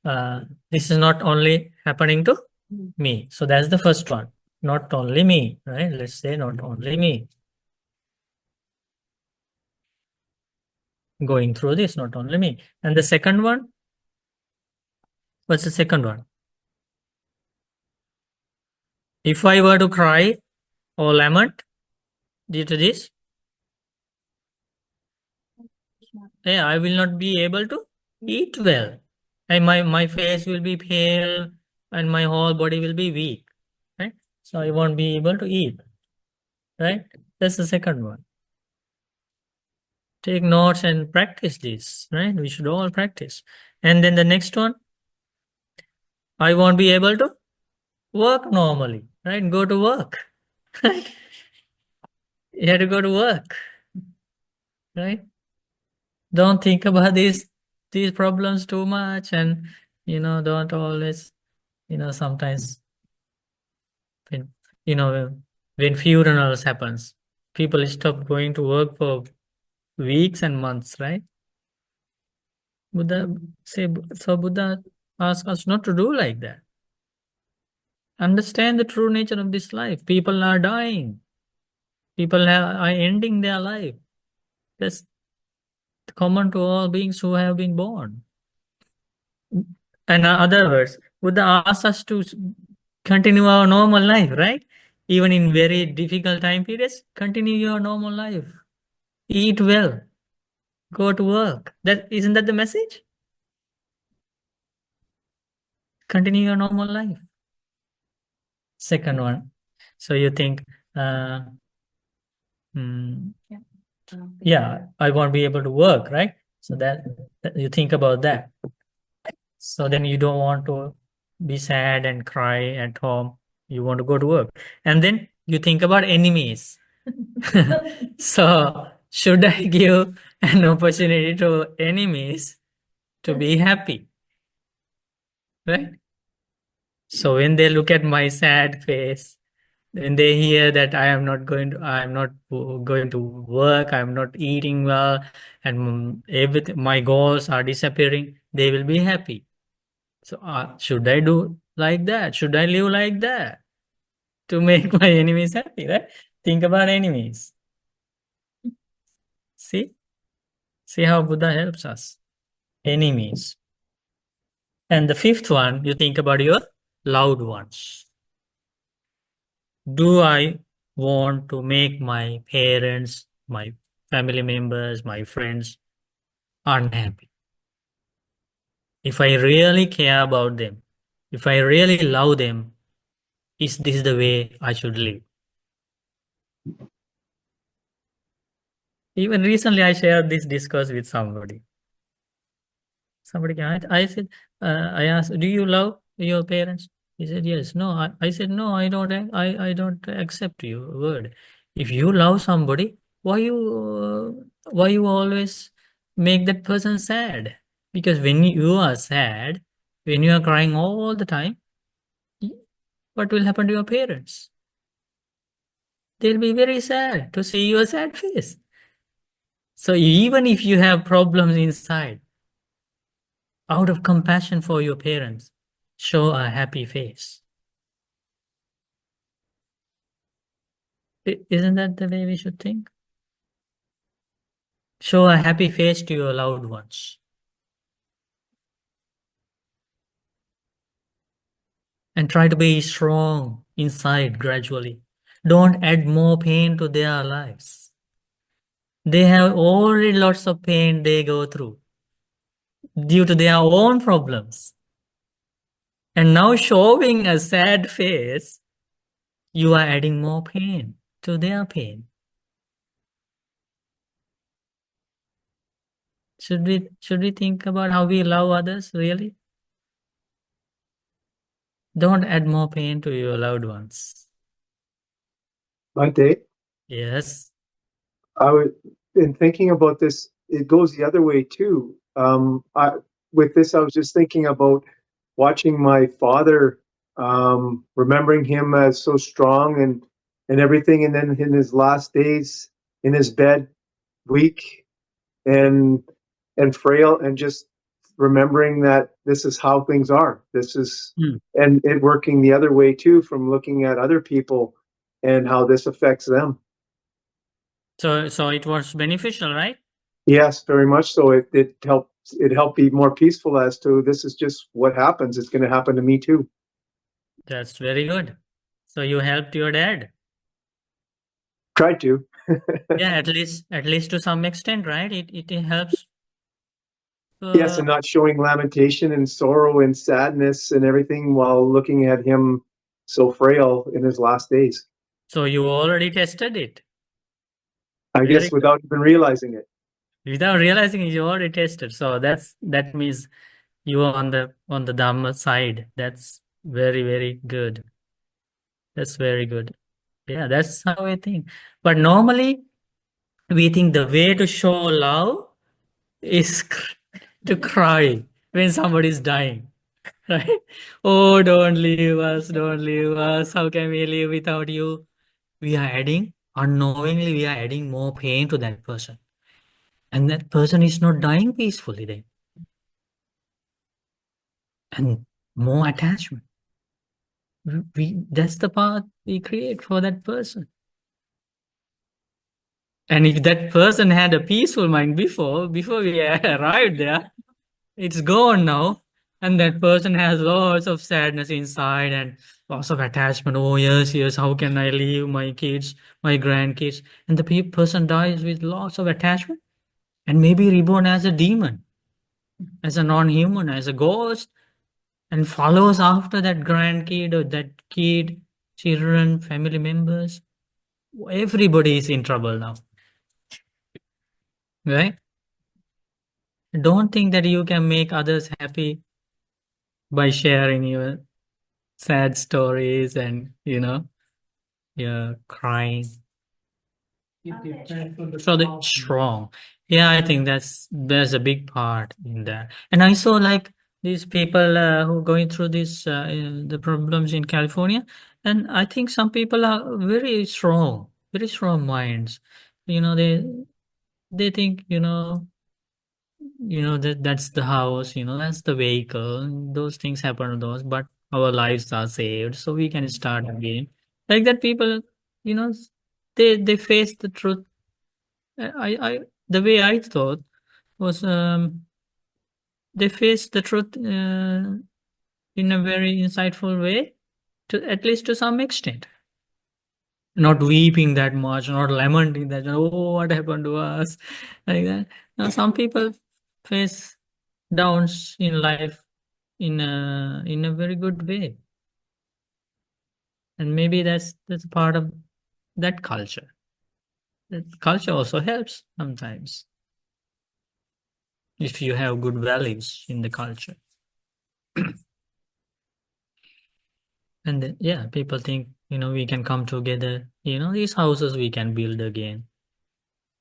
this is not only happening to me. So that's the first one. Not only me, right? Let's say not only me. Going through this, not only me. And the second one, what's the second one? If I were to cry or lament due to this? Yeah, I will not be able to eat well. And my face will be pale and my whole body will be weak. Right? So I won't be able to eat. Right? That's the second one. Take notes and practice this. Right? We should all practice. And then the next one, I won't be able to work normally. Right? Go to work. Right? You have to go to work. Right? Don't think about these problems too much, and don't always, sometimes when when funerals happens, people stop going to work for weeks and months, right? Buddha Buddha asks us not to do like that. Understand the true nature of this life. People are dying. People are ending their life. That's common to all beings who have been born. In other words, Buddha asks us to continue our normal life, right? Even in very difficult time periods, continue your normal life. Eat well. Go to work. Isn't that the message? Continue your normal life. Second one. So you think, yeah, I won't be able to work, right? So that you think about that. So then you don't want to be sad and cry at home. You want to go to work. And then you think about enemies. So should I give an opportunity to enemies to be happy? Right? So when they look at my sad face, when they hear that I'm not going to work, I'm not eating well, and everything, my goals are disappearing, they will be happy. So should I do like that? Should I live like that to make my enemies happy, right? Think about enemies. See how Buddha helps us. Enemies. And the fifth one, you think about your loved ones. Do I want to make my parents, my family members, my friends unhappy? If I really care about them, if I really love them, is this the way I should live? Even recently, I shared this discourse with somebody. I said, I asked, do you love your parents? He said, yes. No, I said, no, I don't accept your word. If you love somebody, why you always make that person sad? Because when you are sad, when you are crying all the time, what will happen to your parents? They'll be very sad to see your sad face. So even if you have problems inside, out of compassion for your parents, show a happy face. Isn't that the way we should think? Show a happy face to your loved ones. And try to be strong inside gradually. Don't add more pain to their lives. They have already lots of pain they go through due to their own problems. And now showing a sad face, you are adding more pain to their pain. Should we think about how we love others, really? Don't add more pain to your loved ones. Bhante, Yes. in thinking about this, it goes the other way too. With this, I was just thinking about watching my father, remembering him as so strong and everything, and then in his last days in his bed, weak and frail, and just remembering that this is how things are. This is and it working the other way too, from looking at other people and how this affects them. So it was beneficial, right? Yes, very much so. It helped be more peaceful as to this is just what happens. It's going to happen to me too. That's very good. So you helped your dad. Tried to. Yeah, at least to some extent, right? It helps. Yes, and not showing lamentation and sorrow and sadness and everything while looking at him so frail in his last days. So you already tested it. I Very guess good. without even realizing it. Without realizing it, you already tested. So that means you are on the Dhamma side. That's very, very good. That's very good. Yeah, that's how I think. But normally we think the way to show love is to cry when somebody is dying. Right? Oh, don't leave us, don't leave us. How can we live without you? We are adding, unknowingly, we are adding more pain to that person. And that person is not dying peacefully then. And more attachment. That's the path we create for that person. And if that person had a peaceful mind before we arrived there, it's gone now. And that person has lots of sadness inside and lots of attachment. Oh, yes, how can I leave my kids, my grandkids? And the person dies with lots of attachment and maybe reborn as a demon, as a non-human, as a ghost, and follows after that grandkid or that kid, children, family members. Everybody is in trouble now, right? Don't think that you can make others happy by sharing your sad stories and, you're crying. So that's strong. Yeah, I think there's a big part in that. And I saw like these people who are going through the problems in California, and I think some people are very strong minds. They think, that's the house, that's the vehicle. Those things happen to those, but our lives are saved, so we can start again. Like that, people, you know, they face the truth. I the way I thought was they face the truth in a very insightful way, to at least to some extent. Not weeping that much, not lamenting that, oh, what happened to us, like that. Now, some people face downs in life in a very good way, and maybe that's part of that culture. That culture also helps sometimes if you have good values in the culture. And then, yeah, people think, we can come together, these houses we can build again.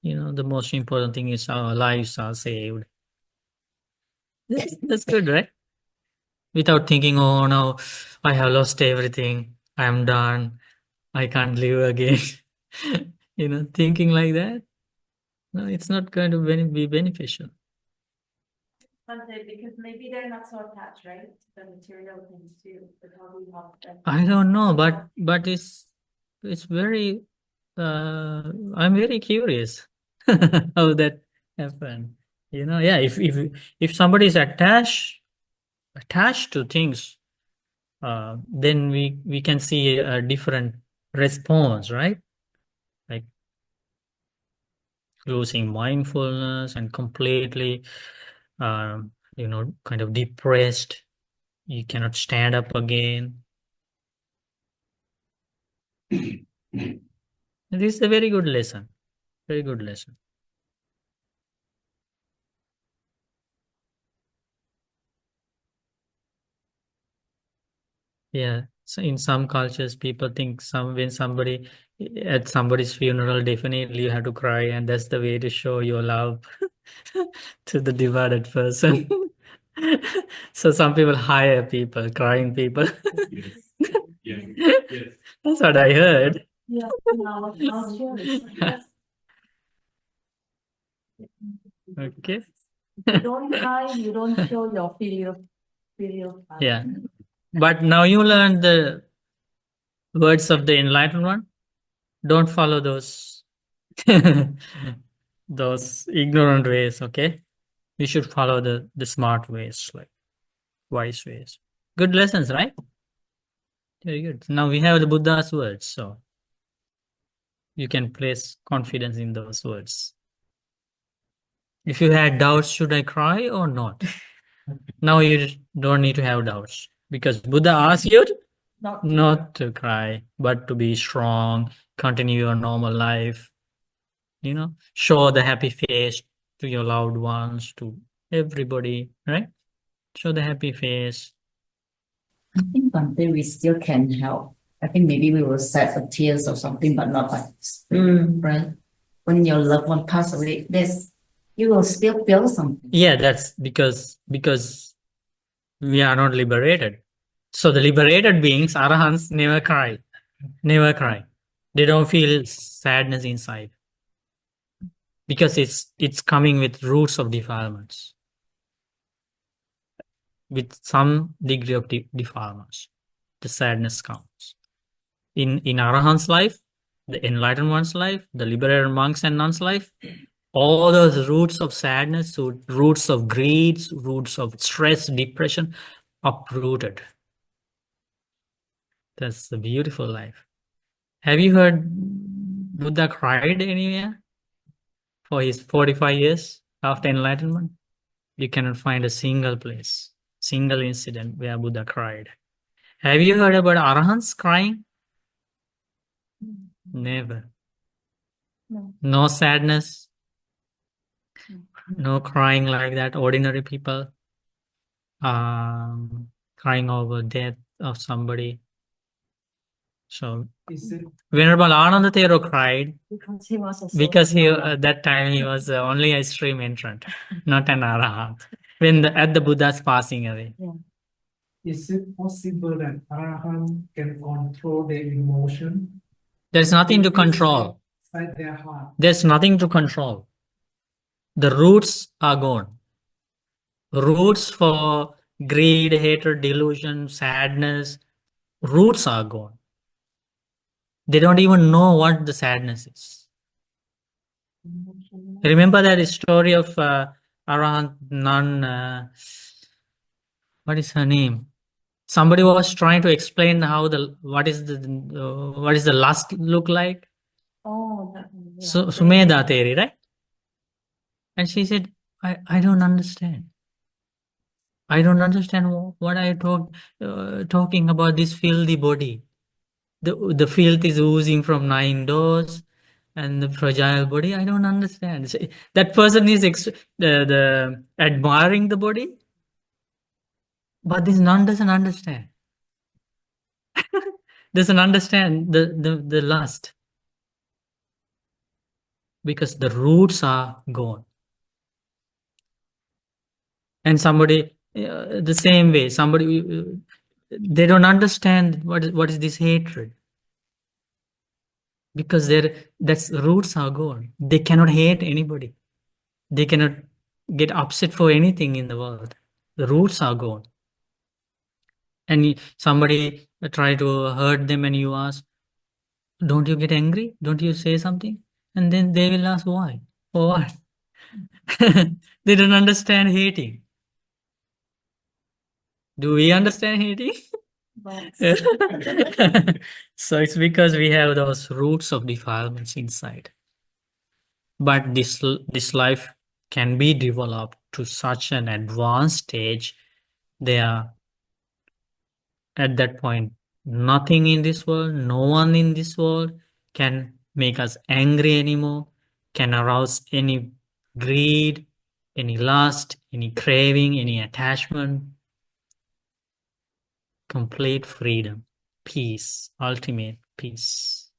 The most important thing is our lives are saved. That's good, right? Without thinking, oh no, I have lost everything, I'm done, I can't live again. Thinking like that, no, it's not going to be beneficial. Because maybe they're not so attached, right? To the material things too, but how we help them. I don't know, but it's very I'm very curious how that happened. Yeah, if somebody is attached to things, then we can see a different response, right? Like losing mindfulness and completely, kind of depressed. You cannot stand up again. This is a very good lesson. Very good lesson. Yeah. So in some cultures, people think when somebody at somebody's funeral, definitely you have to cry, and that's the way to show your love to the departed person. So some people hire people, crying people. That's what I heard. Yeah, I'll share this. Okay. You don't cry, you don't show your filial pride. Yeah. But now you learn the words of the enlightened one. Don't follow those those ignorant ways, okay? We should follow the smart ways, like wise ways. Good lessons, right? Very good. Now we have the Buddha's words. So You can place confidence in those words. If you had doubts, should I cry or not? Now you don't need to have doubts because Buddha asked you not to cry, but to be strong, continue your normal life, show the happy face to your loved ones, to everybody, right? Show the happy face. I think one day we still can help. I think maybe we will set the tears or something, but not like this. Right? When your loved one pass away, you will still feel something. Yeah, that's because we are not liberated. So the liberated beings, arahants, never cry. Never cry. They don't feel sadness inside because it's coming with roots of defilements, with some degree of defilements. The sadness comes. In arahant's life, the enlightened one's life, the liberated monks and nuns' life, all those roots of sadness, roots of greed, roots of stress, depression, uprooted. That's the beautiful life. Have you heard Buddha cried anywhere for his 45 years after enlightenment? You cannot find a single place, single incident where Buddha cried. Have you heard about arahants crying? Never. No sadness, no crying like that. Ordinary people crying over death of somebody. So Venerable Anandathero cried Because he was because at that time he was only a stream entrant, not an arahant. At the Buddha's passing away. Is it possible that Arahant can control their emotion? There's nothing to control. Inside their heart. There's nothing to control. The roots are gone. Roots for greed, hatred, delusion, sadness, roots are gone. They don't even know what the sadness is. Remember that story of Arahant nun, what is her name? Somebody was trying to explain how what is the lust look like. Oh, So Sumedha theory, right? And she said, I don't understand. I don't understand what I talking about this filthy body. The filth is oozing from 9 doors and the fragile body. I don't understand. That person is the admiring the body, but this nun doesn't understand. Doesn't understand the lust because the roots are gone. And somebody the same way, somebody they don't understand what is this hatred because that's roots are gone. They cannot hate anybody. They cannot get upset for anything in the world. The roots are gone. And somebody try to hurt them and you ask, don't you get angry? Don't you say something? And then they will ask why? For what? They don't understand hating. Do we understand hating? So it's because we have those roots of defilements inside. But this life can be developed to such an advanced stage. They are at that point, nothing in this world, no one in this world can make us angry anymore, can arouse any greed, any lust, any craving, any attachment. Complete freedom, peace, ultimate peace.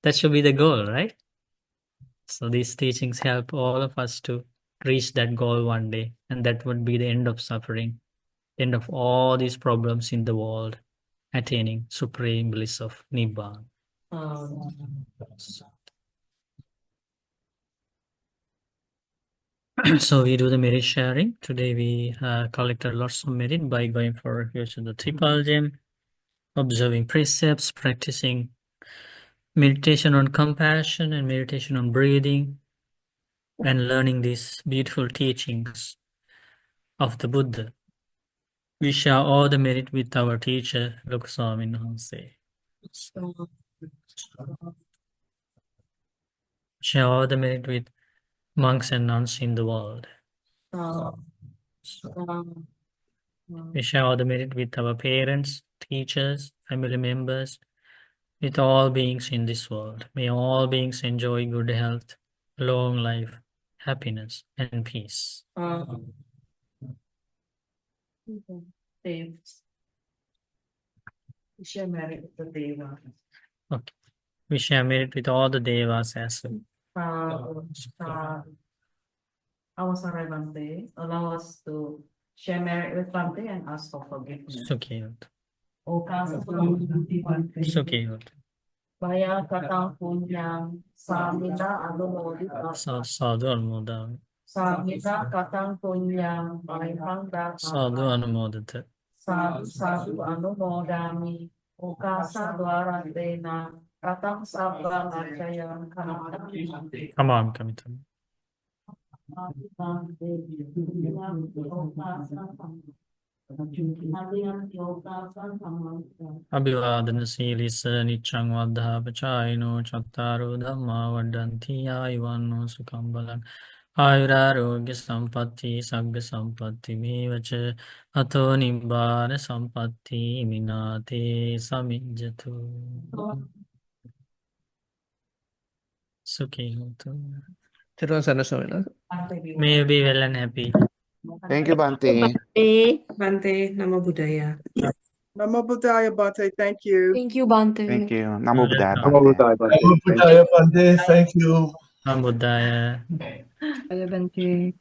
That should be the goal, right? So these teachings help all of us to reach that goal one day, and that would be the end of suffering, end of all these problems in the world, attaining supreme bliss of Nibbana. So we do the merit sharing. Today we collected lots of merit by going for refuge in the Triple Gem, observing precepts, practicing meditation on compassion and meditation on breathing, and learning these beautiful teachings of the Buddha. We share all the merit with our teacher, Lokuswami Namaste. Share all the merit with monks and nuns in the world. We share all the merit with our parents, teachers, family members, with all beings in this world. May all beings enjoy good health, long life, happiness, and peace. Share merit with the Deva. Okay. We share merit with all the devas as well. Our Bante, allow us to share merit with Bante and ask for forgiveness. Sukhiyot. Sukhiyot. Sukhiyot. Baya katang punyang samita anumodita. Sadhu Anumodami. Samita katang punyang bayang Sadhu data. Anumodita. Sadhu anumodami. Ukasa dwara dena. Katang sabang acayang kanang. Come on, Kamitam. Abhivadana Silisa Nichang Vadha Pachayino Chattaro Dhamma Vadanti Ayuvanno Sukhambalan Ayurarogya Sampatti Sagga Sampatti Mevacha Ato Nibbana Sampatti Minate Samijjatu Sukhi Hotu. Terus sana sana. May you be well and happy. Thank you, Bante. Bante, Namo Buddhaya. Namo Buddhaya, Bante. Thank you. Thank you, Bante. Thank you. Namo Buddhaya, Welcome. Bante. Namo Buddhaya, Bante. Namo Thank you. Buddhaya, Bante. Thank you. Namo Buddhaya. Bye, Bante.